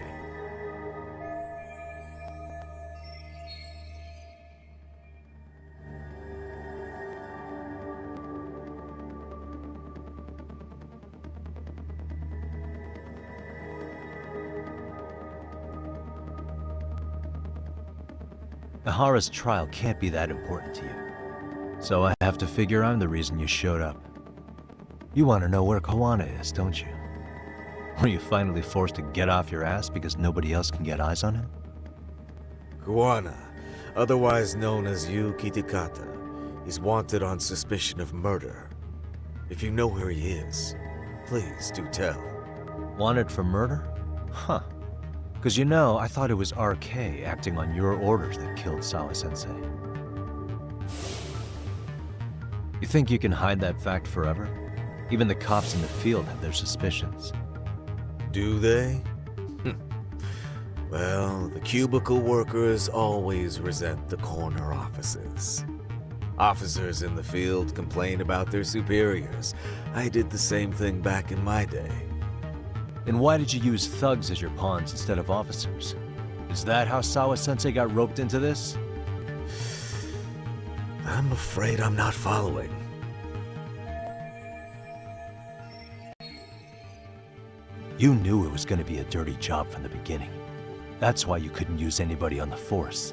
Ahara's trial can't be that important to you. So I have to figure I'm the reason you showed up. You want to know where Kawana is, don't you? Were you finally forced to get off your ass because nobody else can get eyes on him? Kawana, otherwise known as Yu Kitakata, is wanted on suspicion of murder. If you know where he is, please do tell. Wanted for murder? Huh. Because you know, I thought it was RK acting on your orders that killed Sawa-sensei. You think you can hide that fact forever? Even the cops in the field have their suspicions. Do they? Well, the cubicle workers always resent the corner offices. Officers in the field complain about their superiors. I did the same thing back in my day. Then why did you use thugs as your pawns instead of officers? Is that how Sawa-sensei got roped into this? I'm afraid I'm not following. You knew it was going to be a dirty job from the beginning. That's why you couldn't use anybody on the force.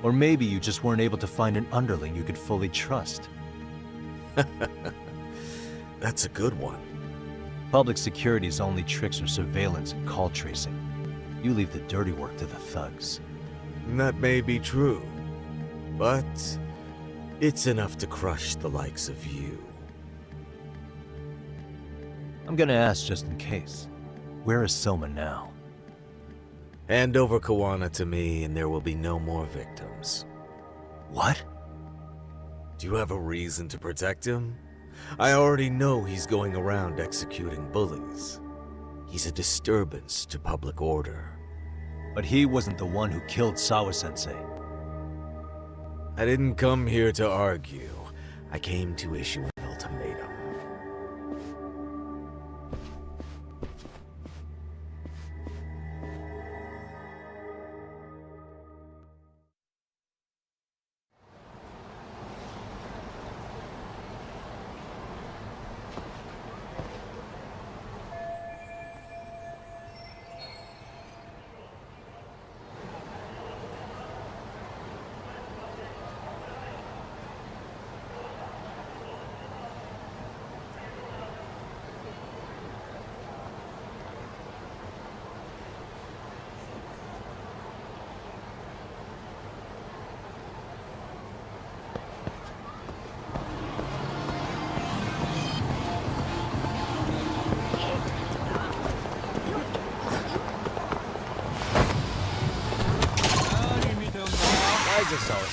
Or maybe you just weren't able to find an underling you could fully trust. That's a good one. Public security's only tricks are surveillance and call tracing. You leave the dirty work to the thugs. That may be true, but it's enough to crush the likes of you. I'm gonna ask just in case. Where is Soma now? Hand over Kawana to me and there will be no more victims. What? Do you have a reason to protect him? I already know he's going around executing bullies. He's a disturbance to public order. But he wasn't the one who killed Sawa-sensei. I didn't come here to argue. I came to issue an ultimatum. I just saw it.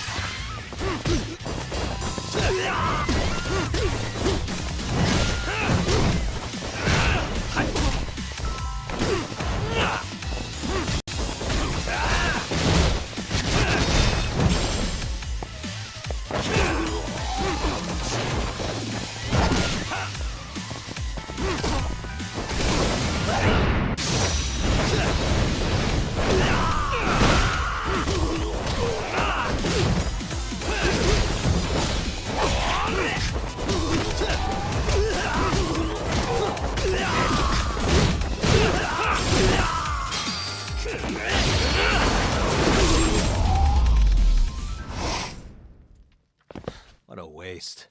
What a waste.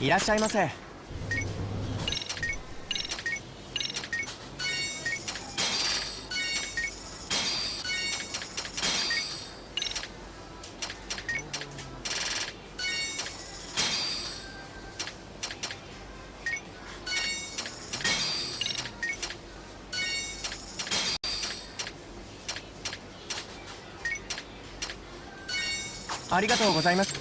いらっしゃいませ。ありがとうございます。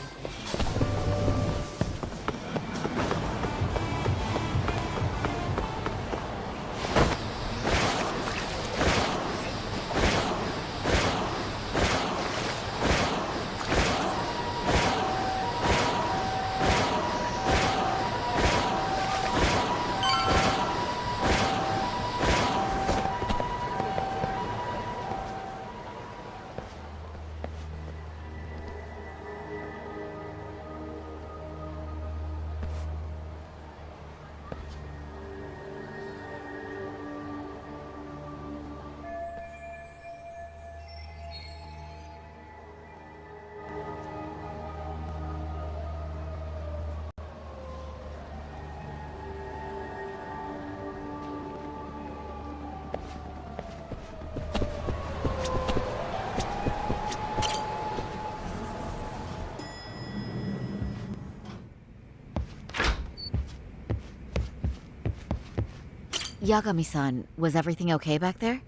Yagami-san, was everything okay back there?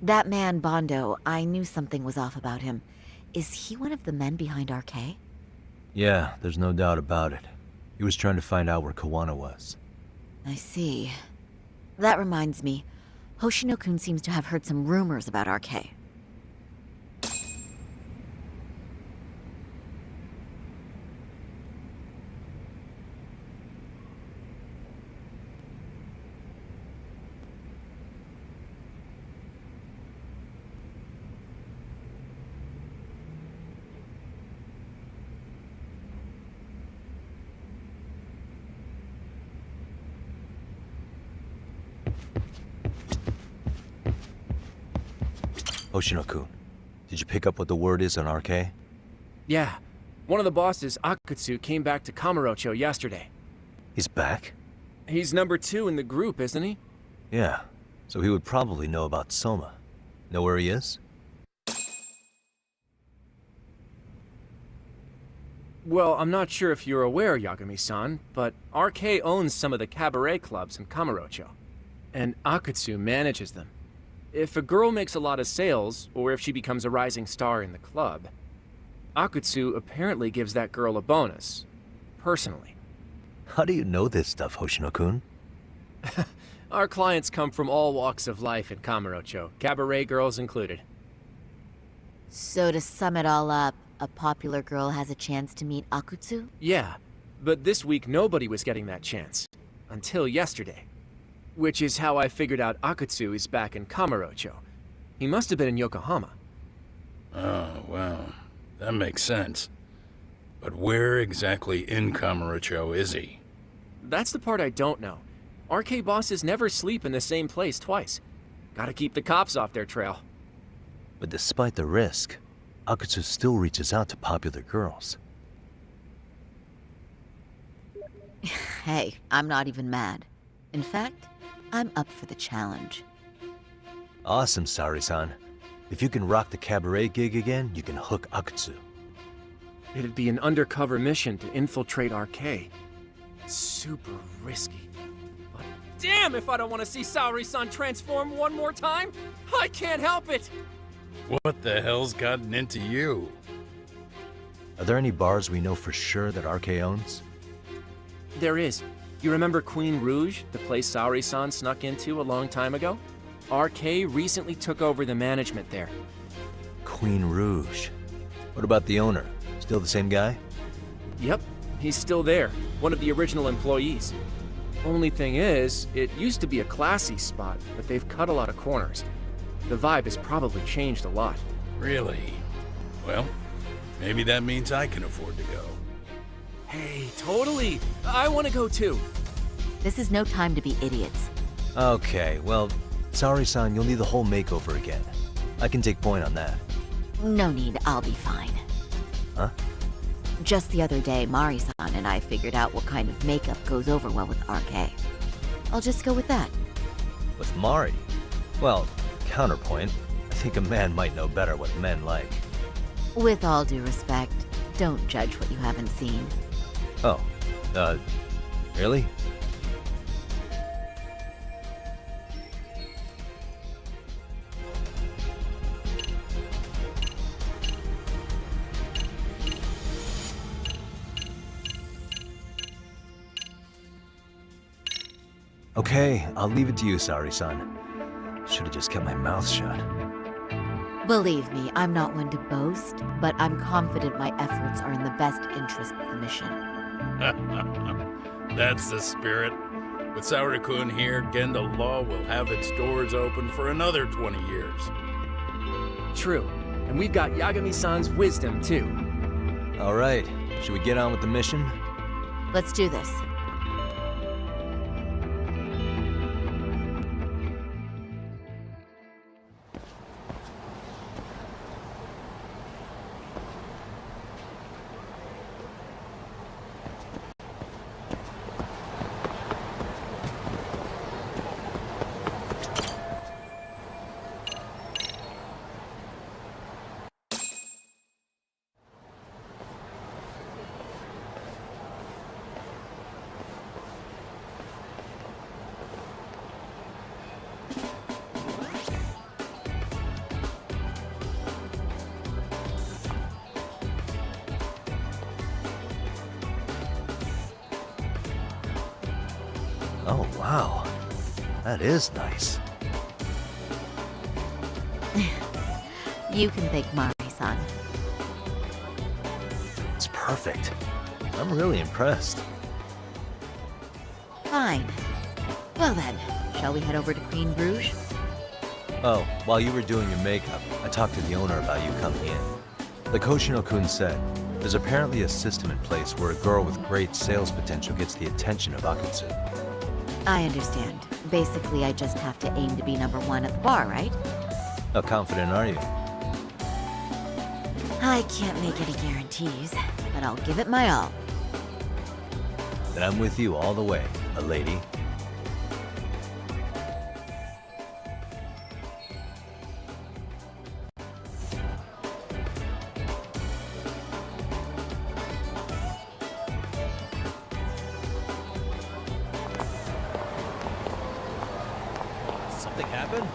That man, Bondo, I knew something was off about him. Is he one of the men behind RK? Yeah, there's no doubt about it. He was trying to find out where Kawana was. I see. That reminds me. Hoshino-kun seems to have heard some rumors about RK. Hoshino-kun, did you pick up what the word is on RK? Yeah. One of the bosses, Akutsu, came back to Kamurocho yesterday. He's back? He's number 2 in the group, isn't he? Yeah, so he would probably know about Soma. Know where he is? Well, I'm not sure if you're aware, Yagami-san, but RK owns some of the cabaret clubs in Kamurocho, and Akutsu manages them. If a girl makes a lot of sales, or if she becomes a rising star in the club, Akutsu apparently gives that girl a bonus, personally. How do you know this stuff, Hoshino-kun? Our clients come from all walks of life in Kamurocho, cabaret girls included. So to sum it all up, a popular girl has a chance to meet Akutsu? Yeah, but this week nobody was getting that chance. Until yesterday. Which is how I figured out Akutsu is back in Kamurocho. He must have been in Yokohama. Oh, well, that makes sense. But where exactly in Kamurocho is he? That's the part I don't know. RK bosses never sleep in the same place twice. Gotta keep the cops off their trail. But despite the risk, Akutsu still reaches out to popular girls. Hey, I'm not even mad. In fact, I'm up for the challenge. Awesome, Saori-san. If you can rock the cabaret gig again, you can hook Akutsu. It'd be an undercover mission to infiltrate RK. Super risky. But damn if I don't want to see Saori-san transform one more time! I can't help it! What the hell's gotten into you? Are there any bars we know for sure that RK owns? There is. You remember Queen Rouge, the place Saori-san snuck into a long time ago? RK recently took over the management there. Queen Rouge. What about the owner? Still the same guy? Yep, he's still there. One of the original employees. Only thing is, it used to be a classy spot, but they've cut a lot of corners. The vibe has probably changed a lot. Really? Well, maybe that means I can afford to go. Hey, totally! I want to go too! This is no time to be idiots. Okay, well, Saori-san, you'll need the whole makeover again. I can take point on that. No need, I'll be fine. Huh? Just the other day, Mari-san and I figured out what kind of makeup goes over well with RK. I'll just go with that. With Mari? Well, counterpoint, I think a man might know better what men like. With all due respect, don't judge what you haven't seen. Oh, really? Okay, I'll leave it to you, Saori-san. Should've just kept my mouth shut. Believe me, I'm not one to boast, but I'm confident my efforts are in the best interest of the mission. That's the spirit. With Saori-kun here, Genda Law will have its doors open for another 20 years. True. And we've got Yagami-san's wisdom, too. All right, should we get on with the mission? Let's do this. Oh, wow. That is nice. You can thank Mari-san. It's perfect. I'm really impressed. Fine. Well then, shall we head over to Queen Bruges? Oh, while you were doing your makeup, I talked to the owner about you coming in. Like Hoshino-kun said, there's apparently a system in place where a girl with great sales potential gets the attention of Akutsu. I understand. Basically, I just have to aim to be number one at the bar, right? How confident are you? I can't make any guarantees, but I'll give it my all. Then I'm with you all the way, a lady. Something happened?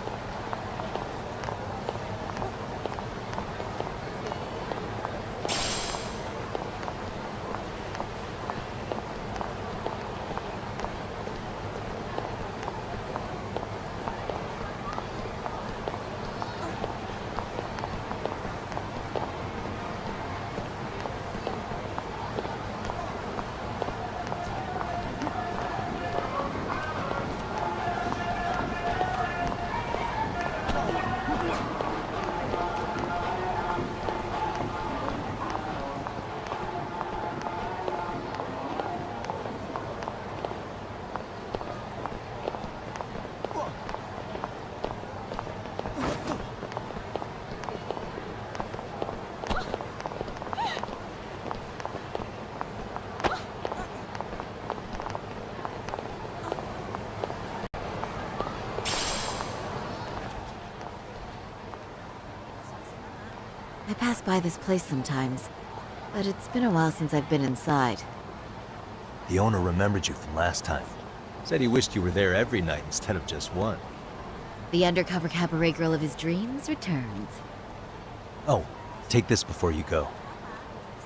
I pass by this place sometimes, but it's been a while since I've been inside. The owner remembered you from last time. Said he wished you were there every night instead of just one. The undercover cabaret girl of his dreams returns. Oh, take this before you go.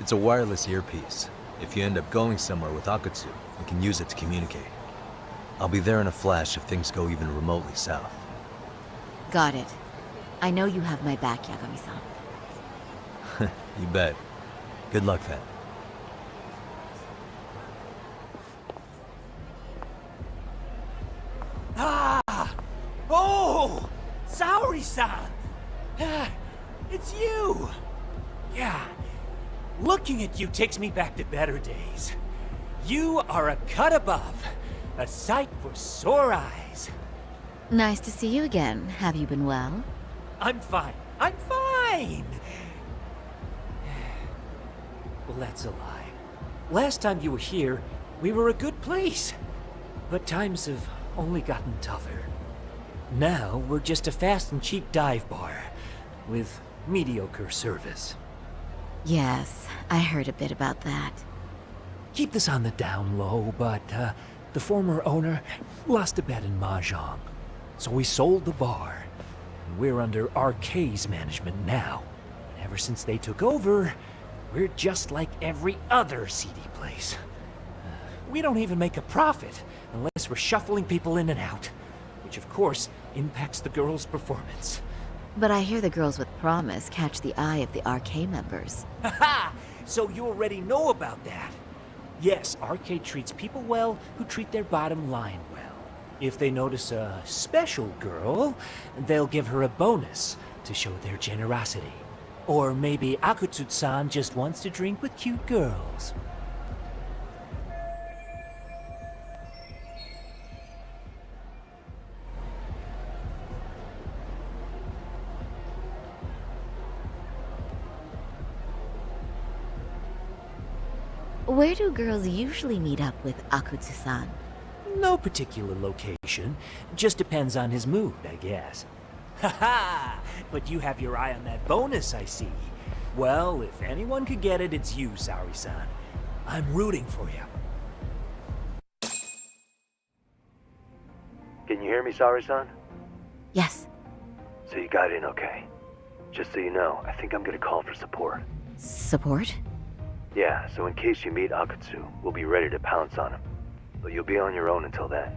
It's a wireless earpiece. If you end up going somewhere with Akutsu, you can use it to communicate. I'll be there in a flash if things go even remotely south. Got it. I know you have my back, Yagami-san. You bet. Good luck then. Ah! Oh! Saori-san! It's you! Yeah. Looking at you takes me back to better days. You are a cut above. A sight for sore eyes. Nice to see you again. Have you been well? I'm fine. I'm fine! Well, that's a lie. Last time you were here, we were a good place. But times have only gotten tougher. Now, we're just a fast and cheap dive bar with mediocre service. Yes, I heard a bit about that. Keep this on the down low, but the former owner lost a bet in Mahjong. So we sold the bar. And we're under RK's management now. And ever since they took over, we're just like every other seedy place. We don't even make a profit unless we're shuffling people in and out, which of course impacts the girls' performance. But I hear the girls with promise catch the eye of the RK members. Haha! So you already know about that. Yes, RK treats people well who treat their bottom line well. If they notice a special girl, they'll give her a bonus to show their generosity. Or maybe Akutsu-san just wants to drink with cute girls. Where do girls usually meet up with Akutsu-san? No particular location. Just depends on his mood, I guess. Haha! But you have your eye on that bonus, I see. Well, if anyone could get it, it's you, Saori-san. I'm rooting for you. Can you hear me, Saori-san? Yes. So you got in okay. Just so you know, I think I'm gonna call for support. Support? Yeah, so in case you meet Akutsu, we'll be ready to pounce on him. But you'll be on your own until then.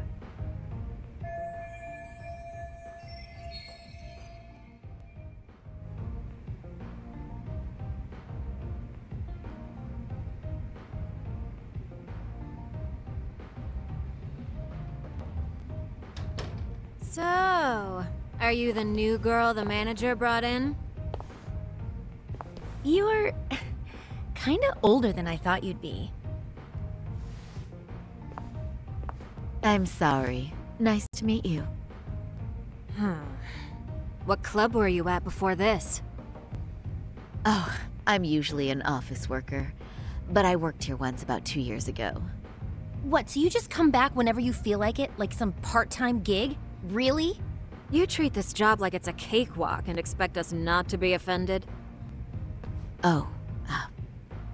So, are you the new girl the manager brought in? You're kinda older than I thought you'd be. I'm sorry. Nice to meet you. What club were you at before this? Oh, I'm usually an office worker, but I worked here once about 2 years ago. What, so you just come back whenever you feel like it? Like some part-time gig? Really? You treat this job like it's a cakewalk and expect us not to be offended? Oh,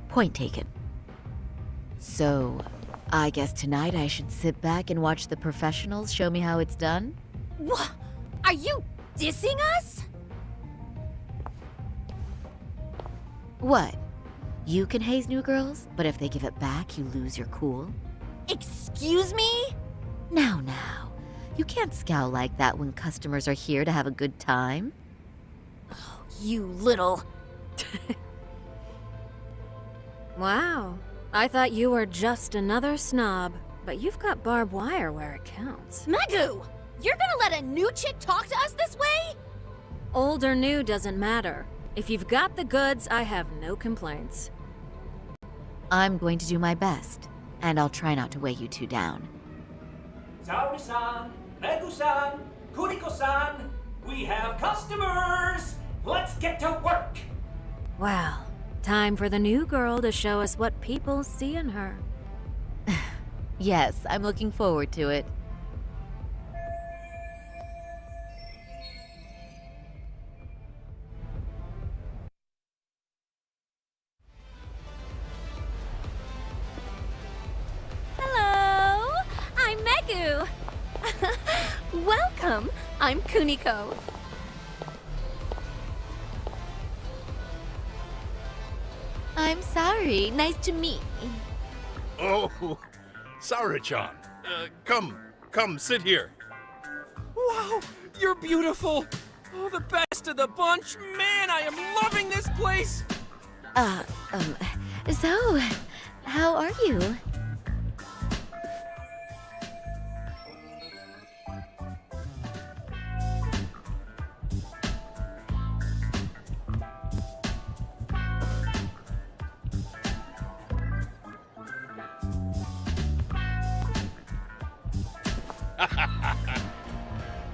point taken. So, I guess tonight I should sit back and watch the professionals show me how it's done? What? Are you dissing us? What? You can haze new girls, but if they give it back, you lose your cool? Excuse me? Now. You can't scowl like that when customers are here to have a good time. Oh, you little... Wow. I thought you were just another snob, but you've got barbed wire where it counts. Megu! You're gonna let a new chick talk to us this way? Old or new doesn't matter. If you've got the goods, I have no complaints. I'm going to do my best, and I'll try not to weigh you two down. Saori-san, Megu-san, Kuniko-san, we have customers! Let's get to work! Well, time for the new girl to show us what people see in her. Yes, I'm looking forward to it. Hello! I'm Megu! Welcome! I'm Kuniko. I'm sorry. Nice to meet. Oh, Sarah-chan. Come, sit here. Wow, you're beautiful. Oh, the best of the bunch. Man, I am loving this place. So, how are you?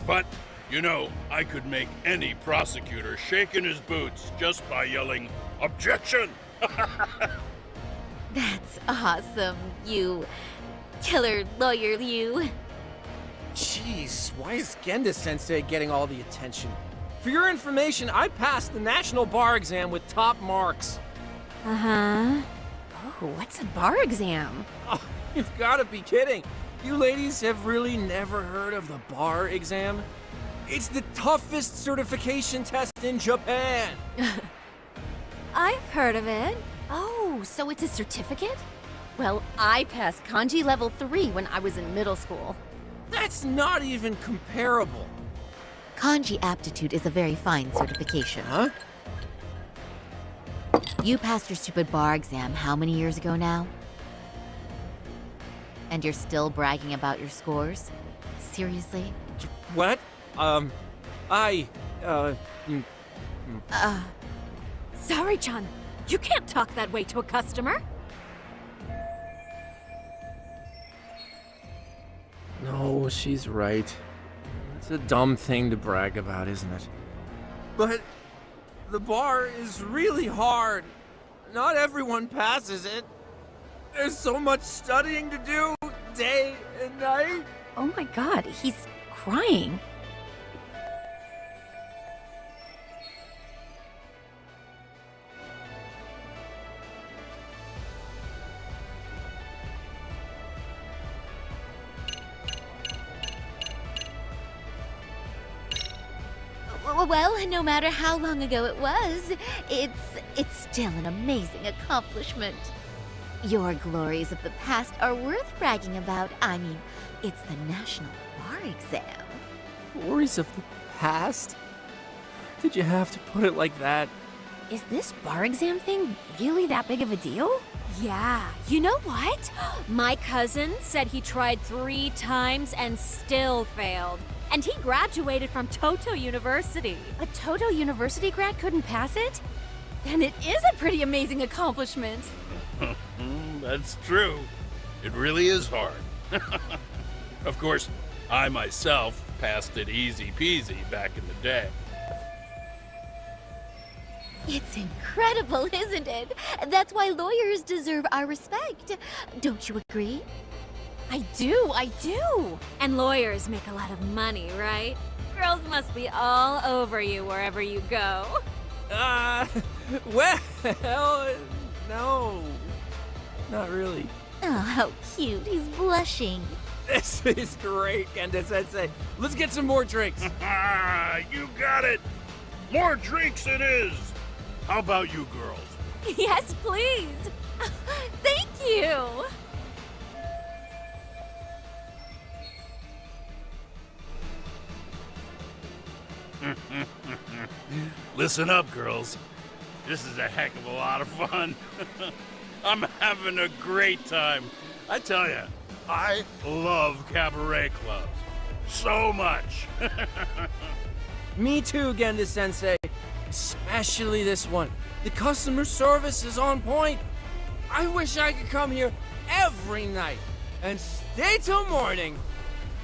But, you know, I could make any prosecutor shake in his boots just by yelling, "Objection!" That's awesome, you killer lawyer, you. Jeez, why is Genda-sensei getting all the attention? For your information, I passed the national bar exam with top marks. Uh-huh. Oh, what's a bar exam? Oh, you've got to be kidding. You ladies have really never heard of the bar exam? It's the toughest certification test in Japan. I've heard of it. Oh, so it's a certificate? Well, I passed kanji level 3 when I was in middle school. That's not even comparable. Kanji aptitude is a very fine certification. Huh? You passed your stupid bar exam how many years ago now? And you're still bragging about your scores? Seriously? What? Sorry-chan, you can't talk that way to a customer. No, she's right. It's a dumb thing to brag about, isn't it? But the bar is really hard. Not everyone passes it. There's so much studying to do, day and night. Oh my god, he's crying. Well, no matter how long ago it was, it's still an amazing accomplishment. Your glories of the past are worth bragging about. I mean, it's the national bar exam. Glories of the past? Did you have to put it like that? Is this bar exam thing really that big of a deal? Yeah, you know what? My cousin said he tried 3 times and still failed. And he graduated from Toto University. A Toto University grad couldn't pass it? Then it is a pretty amazing accomplishment. That's true. It really is hard. Of course, I myself passed it easy peasy back in the day. It's incredible, isn't it? That's why lawyers deserve our respect. Don't you agree? I do. And lawyers make a lot of money, right? Girls must be all over you wherever you go. Well, no. Not really. Oh, how cute. He's blushing. This is great, Genda-sensei. Let's get some more drinks. You got it. More drinks it is. How about you girls? Yes, please. Thank you. Listen up, girls. This is a heck of a lot of fun. I'm having a great time. I tell you, I love cabaret clubs. So much. Me too, Genda-sensei. Especially this one. The customer service is on point. I wish I could come here every night and stay till morning.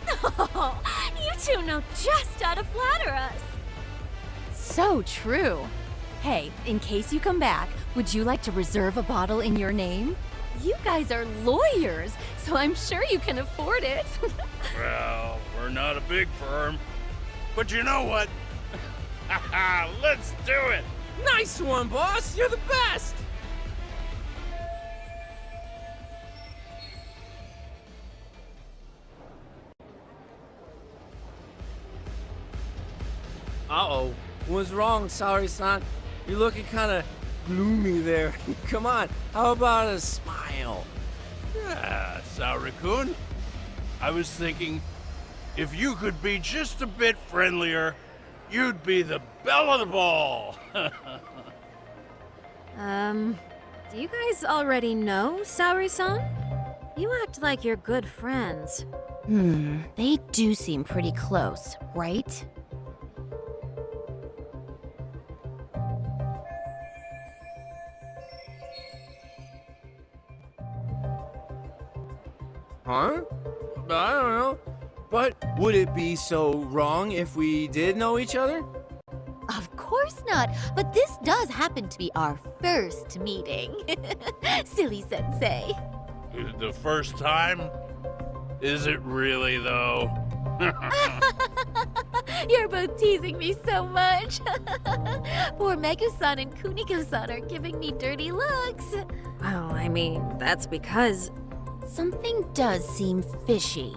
Oh, you two know just how to flatter us. So true. Hey, in case you come back, would you like to reserve a bottle in your name? You guys are lawyers, so I'm sure you can afford it. Well, we're not a big firm. But you know what? Let's do it! Nice one, boss! You're the best! Uh-oh. What's wrong, Saori-san? You're looking kind of gloomy there. Come on, how about a smile? Yeah, Saori-kun. I was thinking, if you could be just a bit friendlier, you'd be the belle of the ball. Do you guys already know Saori-san? You act like you're good friends. They do seem pretty close, right? Huh? I don't know. But would it be so wrong if we did know each other? Of course not, but this does happen to be our first meeting. Silly sensei. The first time? Is it really, though? You're both teasing me so much. Poor Megusan and Kuniko-san are giving me dirty looks. Well, I mean, that's because... Something does seem fishy.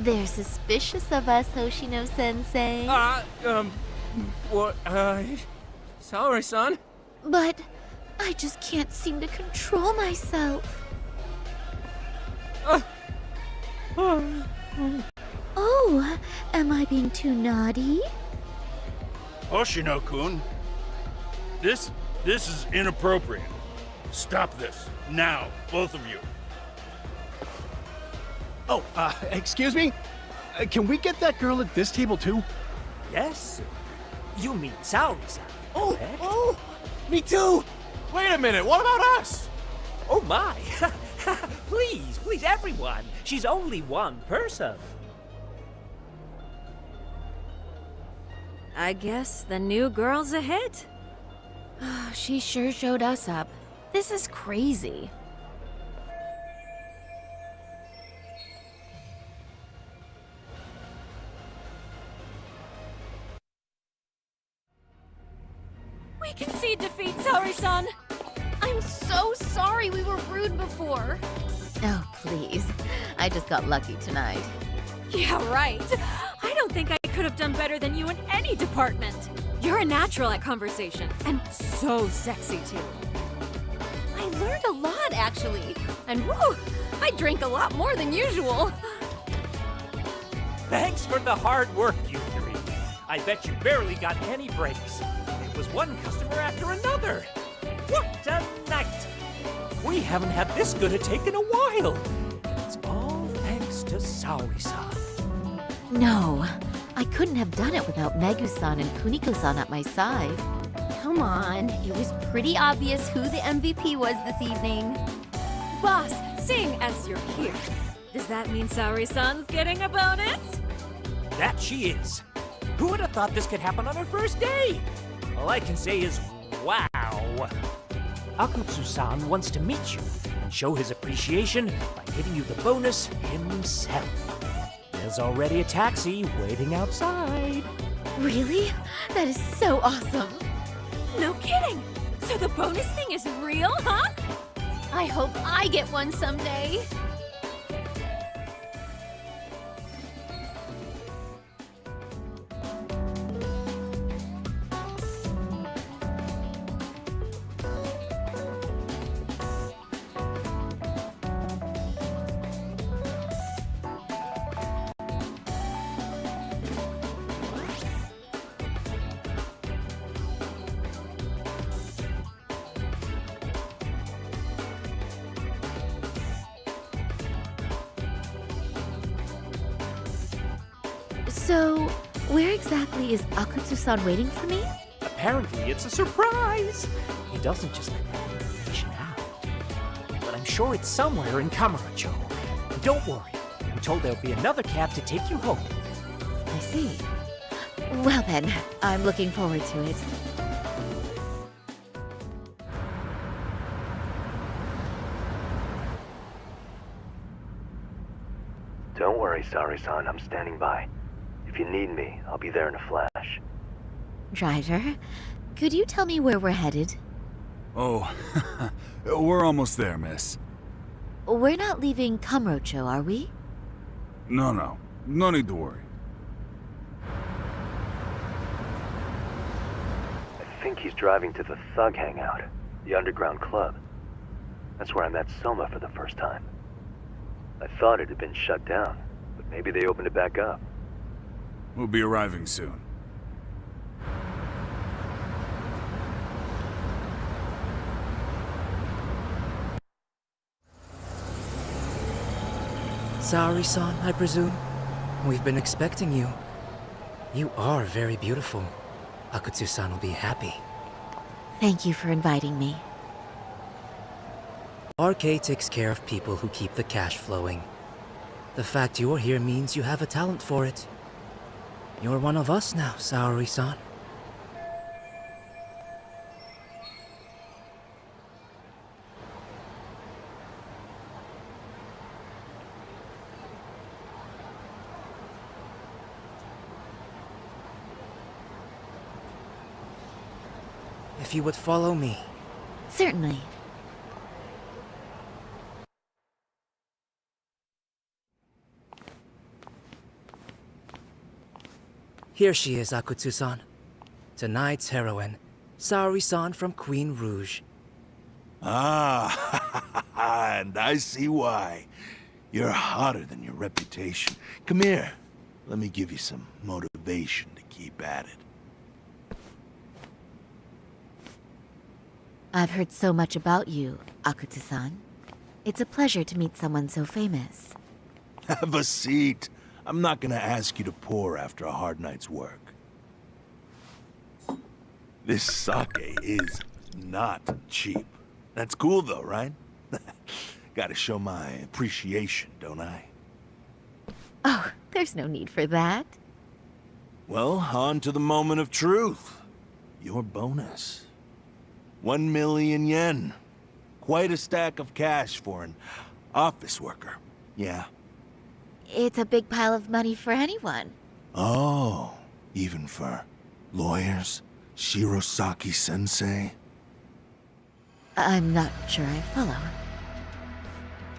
They're suspicious of us, Hoshino-sensei. What, Saori-san? But I just can't seem to control myself. Oh, am I being too naughty? Hoshino-kun, this is inappropriate. Stop this, now, both of you. Oh, excuse me? Can we get that girl at this table too? Yes? You mean Saori-san? Oh, me too! Wait a minute, what about us? Oh my! Please, everyone! She's only one person. I guess the new girl's a hit. She sure showed us up. This is crazy. We concede defeat, Saori-san. I'm so sorry we were rude before. Oh, please. I just got lucky tonight. Yeah, right. I don't think I could have done better than you in any department. You're a natural at conversation, and so sexy too. I learned a lot, actually. And woo, I drink a lot more than usual. Thanks for the hard work, you three. I bet you barely got any breaks. It was one customer after another. What a night! We haven't had this good a take in a while. It's all thanks to Saori-san. No, I couldn't have done it without Megu-san and Kuniko-san at my side. Come on, it was pretty obvious who the MVP was this evening. Boss, seeing as you're here, does that mean Saori-san's getting a bonus? That she is. Who would have thought this could happen on her first day? All I can say is, wow. Akutsu-san wants to meet you and show his appreciation by giving you the bonus himself. There's already a taxi waiting outside. Really? That is so awesome. No kidding! So the bonus thing is real, huh? I hope I get one someday. So, where exactly is Akutsu-san waiting for me? Apparently it's a surprise. He doesn't just let that information out. But I'm sure it's somewhere in Kamurocho. And don't worry, I'm told there'll be another cab to take you home. I see. Well then, I'm looking forward to it. Don't worry, Saori-san. I'm standing by. If you need me, I'll be there in a flash. Driver, could you tell me where we're headed? Oh, we're almost there, miss. We're not leaving Kamurocho, are we? No. No need to worry. I think he's driving to the Thug Hangout, the underground club. That's where I met Soma for the first time. I thought it had been shut down, but maybe they opened it back up. We'll be arriving soon. Saori-san, I presume? We've been expecting you. You are very beautiful. Akutsu-san will be happy. Thank you for inviting me. RK takes care of people who keep the cash flowing. The fact you're here means you have a talent for it. You're one of us now, Saori-san. If you would follow me. Certainly. Here she is, Akutsu-san. Tonight's heroine, Saori-san from Queen Rouge. Ah, and I see why. You're hotter than your reputation. Come here. Let me give you some motivation to keep at it. I've heard so much about you, Akutsu-san. It's a pleasure to meet someone so famous. Have a seat. I'm not gonna ask you to pour after a hard night's work. This sake is not cheap. That's cool though, right? Gotta show my appreciation, don't I? Oh, there's no need for that. Well, on to the moment of truth. Your bonus. 1 million yen. Quite a stack of cash for an office worker. Yeah. It's a big pile of money for anyone. Oh, even for lawyers? Shirosaki-sensei? I'm not sure I follow.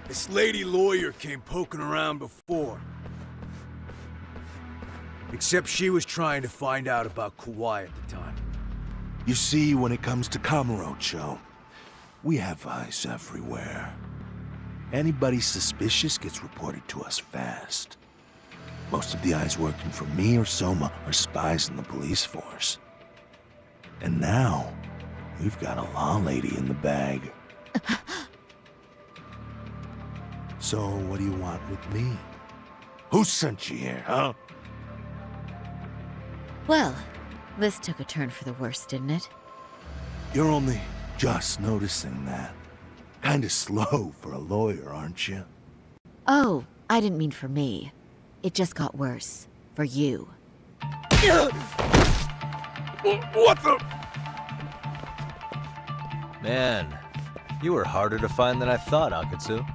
This lady lawyer came poking around before. Except she was trying to find out about Kauai at the time. You see, when it comes to Kamurocho, we have eyes everywhere. Anybody suspicious gets reported to us fast. Most of the eyes working for me or Soma are spies in the police force. And now, we've got a law lady in the bag. So, what do you want with me? Who sent you here, huh? Well, this took a turn for the worse, didn't it? You're only just noticing that. Kinda slow for a lawyer, aren't you? Oh, I didn't mean for me. It just got worse. For you. What the? Man, you were harder to find than I thought, Akatsu.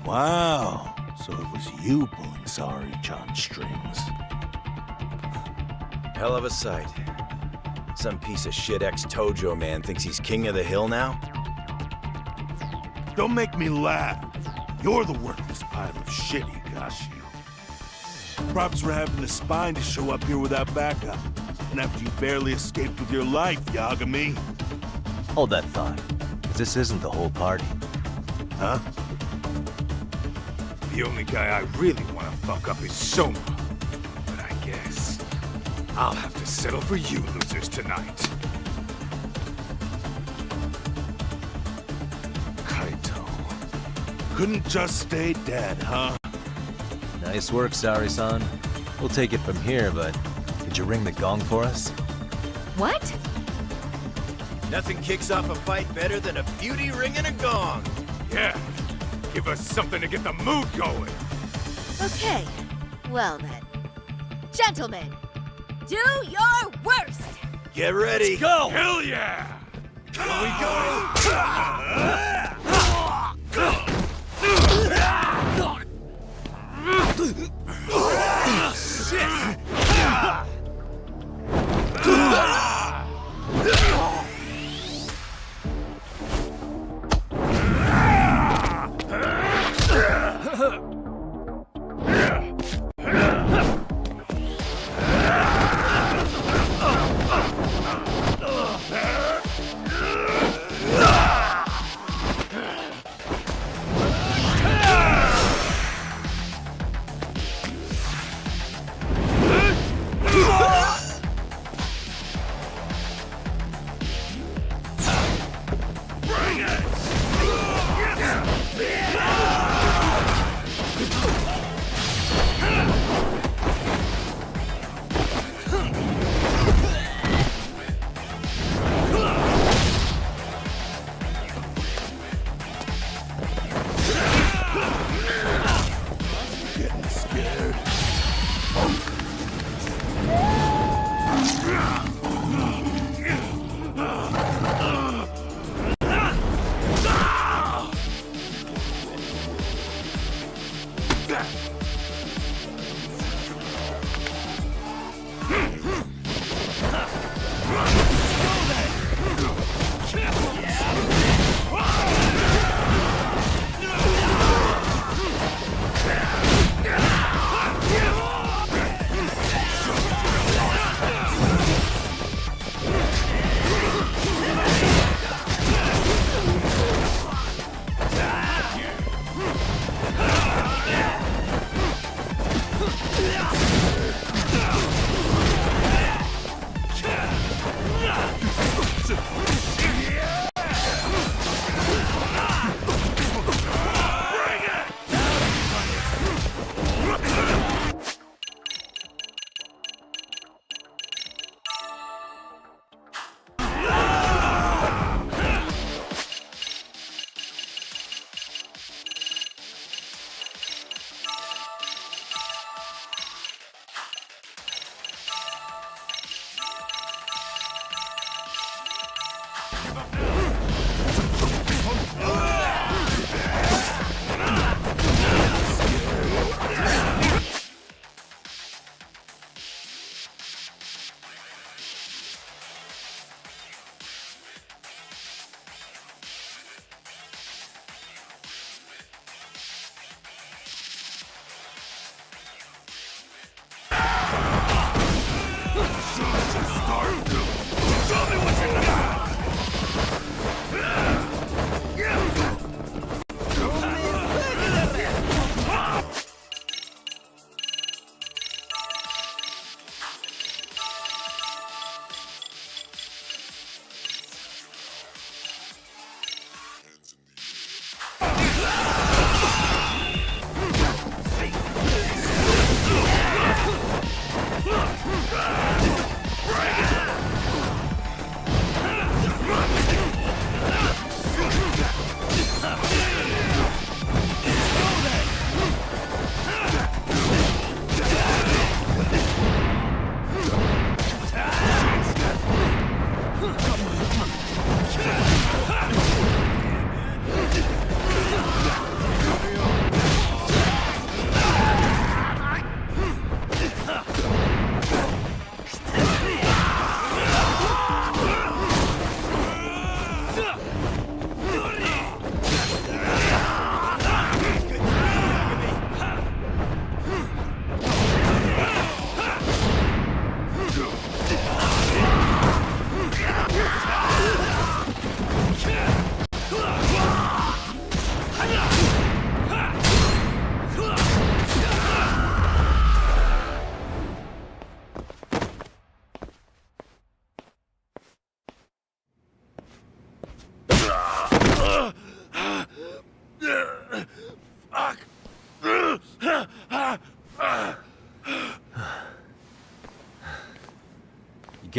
Wow, so it was you pulling Saori-chan's strings. Hell of a sight. Some piece of shit ex-Tojo man thinks he's king of the hill now? Don't make me laugh. You're the worthless pile of shit, Higashi. Props for having the spine to show up here without backup. And after you barely escaped with your life, Yagami. Hold that thought. This isn't the whole party. Huh? The only guy I really want to fuck up is Soma. But I guess I'll have to settle for you losers tonight. Kaito. Couldn't just stay dead, huh? Nice work, Saori-san. We'll take it from here, but could you ring the gong for us? What? Nothing kicks off a fight better than a beauty ringing a gong. Yeah, give us something to get the mood going. Okay. Well then. Gentlemen, do your worst! Get ready. Let's go! Hell yeah! Here we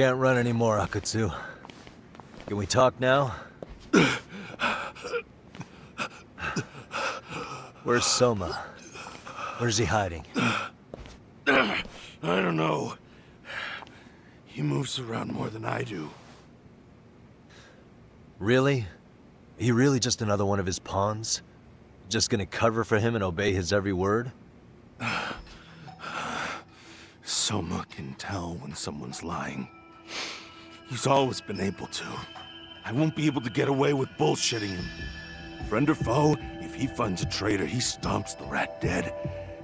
can't run anymore, Akutsu. Can we talk now? Where's Soma? Where's he hiding? I don't know. He moves around more than I do. Really? He really just another one of his pawns? Just gonna cover for him and obey his every word? Soma can tell when someone's lying. He's always been able to. I won't be able to get away with bullshitting him. Friend or foe, if he finds a traitor, he stomps the rat dead.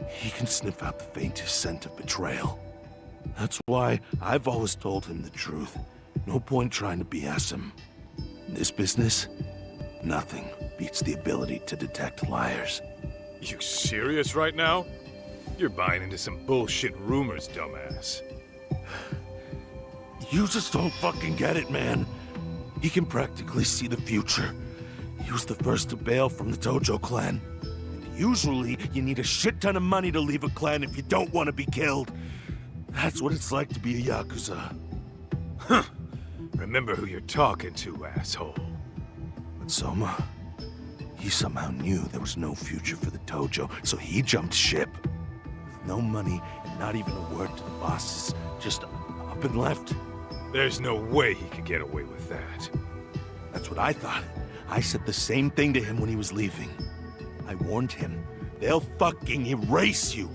He can sniff out the faintest scent of betrayal. That's why I've always told him the truth. No point trying to BS him. In this business, nothing beats the ability to detect liars. You serious right now? You're buying into some bullshit rumors, dumbass. You just don't fucking get it, man. He can practically see the future. He was the first to bail from the Tojo clan. And usually, you need a shit ton of money to leave a clan if you don't want to be killed. That's what it's like to be a Yakuza. Huh. Remember who you're talking to, asshole. But Soma, he somehow knew there was no future for the Tojo, so he jumped ship. With no money and not even a word to the bosses, just up and left. There's no way he could get away with that. That's what I thought. I said the same thing to him when he was leaving. I warned him, they'll fucking erase you.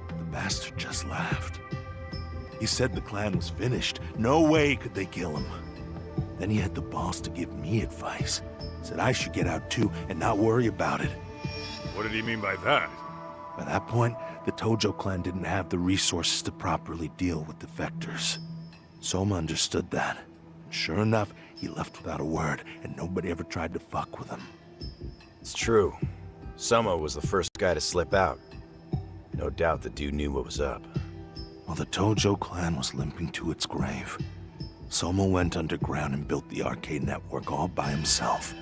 The bastard just laughed. He said the clan was finished. No way could they kill him. Then he had the balls to give me advice. Said I should get out too and not worry about it. What did he mean by that? By that point, the Tojo clan didn't have the resources to properly deal with defectors. Soma understood that. And sure enough, he left without a word, and nobody ever tried to fuck with him. It's true. Soma was the first guy to slip out. No doubt the dude knew what was up. While the Tojo clan was limping to its grave, Soma went underground and built the arcade network all by himself.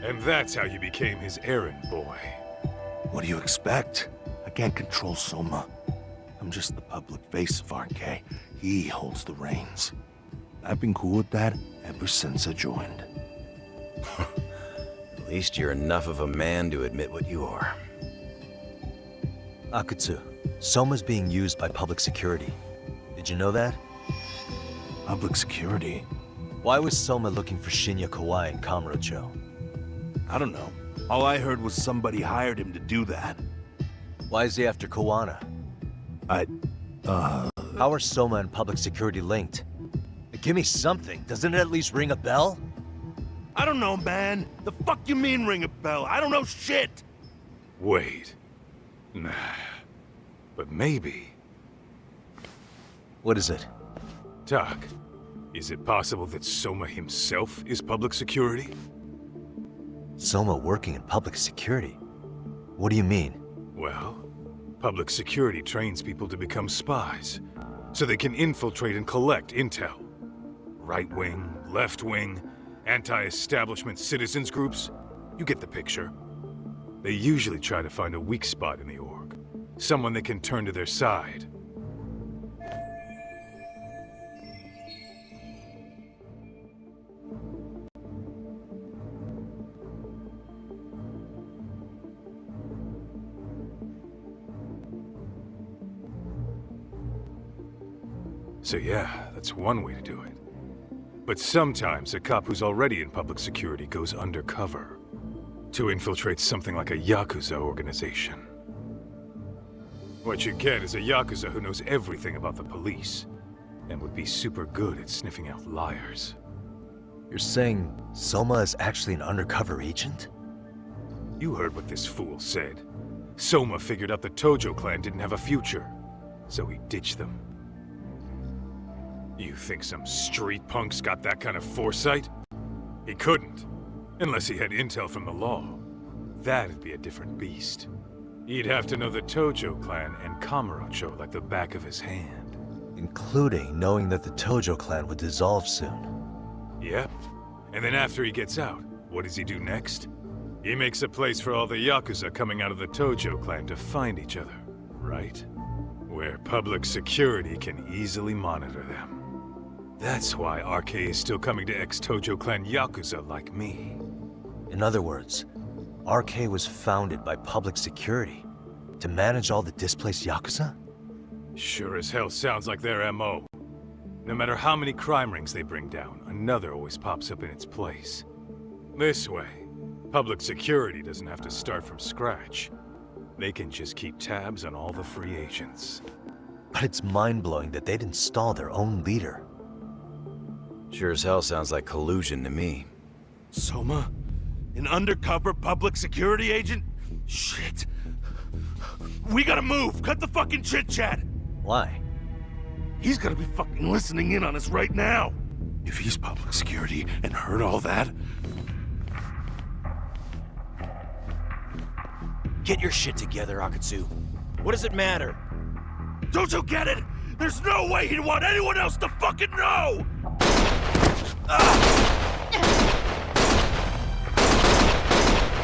And that's how you became his errand boy. What do you expect? I can't control Soma. I'm just the public face of RK. He holds the reins. I've been cool with that ever since I joined. At least you're enough of a man to admit what you are. Akutsu, Soma's being used by public security. Did you know that? Public security? Why was Soma looking for Shinya Kawai and Kamurocho? I don't know. All I heard was somebody hired him to do that. Why is he after Kawana? How are Soma and public security linked? Give me something. Doesn't it at least ring a bell? I don't know, man. The fuck you mean ring a bell? I don't know shit! Wait. Nah. But maybe. What is it? Doc, is it possible that Soma himself is public security? Soma working in public security? What do you mean? Well, public security trains people to become spies, so they can infiltrate and collect intel. Right wing, left wing, anti-establishment citizens groups. You get the picture. They usually try to find a weak spot in the org. Someone they can turn to their side. So yeah, that's one way to do it. But sometimes a cop who's already in public security goes undercover to infiltrate something like a Yakuza organization. What you get is a Yakuza who knows everything about the police and would be super good at sniffing out liars. You're saying Soma is actually an undercover agent? You heard what this fool said. Soma figured out the Tojo clan didn't have a future, so he ditched them. You think some street punk's got that kind of foresight? He couldn't, unless he had intel from the law. That'd be a different beast. He'd have to know the Tojo clan and Kamurocho like the back of his hand. Including knowing that the Tojo clan would dissolve soon. Yep. And then after he gets out, what does he do next? He makes a place for all the Yakuza coming out of the Tojo clan to find each other, right? Where public security can easily monitor them. That's why RK is still coming to ex-Tojo clan Yakuza like me. In other words, RK was founded by public security to manage all the displaced Yakuza? Sure as hell sounds like their MO. No matter how many crime rings they bring down, another always pops up in its place. This way, public security doesn't have to start from scratch. They can just keep tabs on all the free agents. But it's mind-blowing that they'd install their own leader. Sure as hell sounds like collusion to me. Soma? An undercover public security agent? Shit. We gotta move! Cut the fucking chit-chat! Why? He's gonna be fucking listening in on us right now! If he's public security and heard all that... Get your shit together, Akatsu. What does it matter? Don't you get it? There's no way he'd want anyone else to fucking know!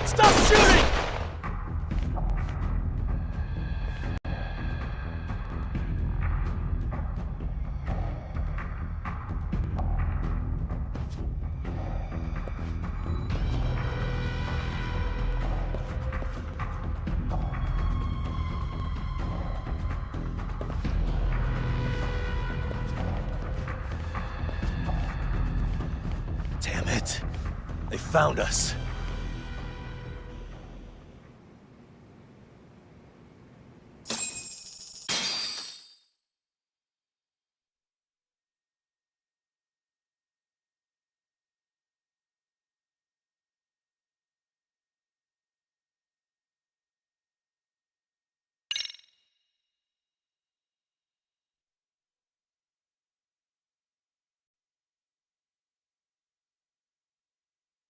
Stop shooting! Damn it. They found us.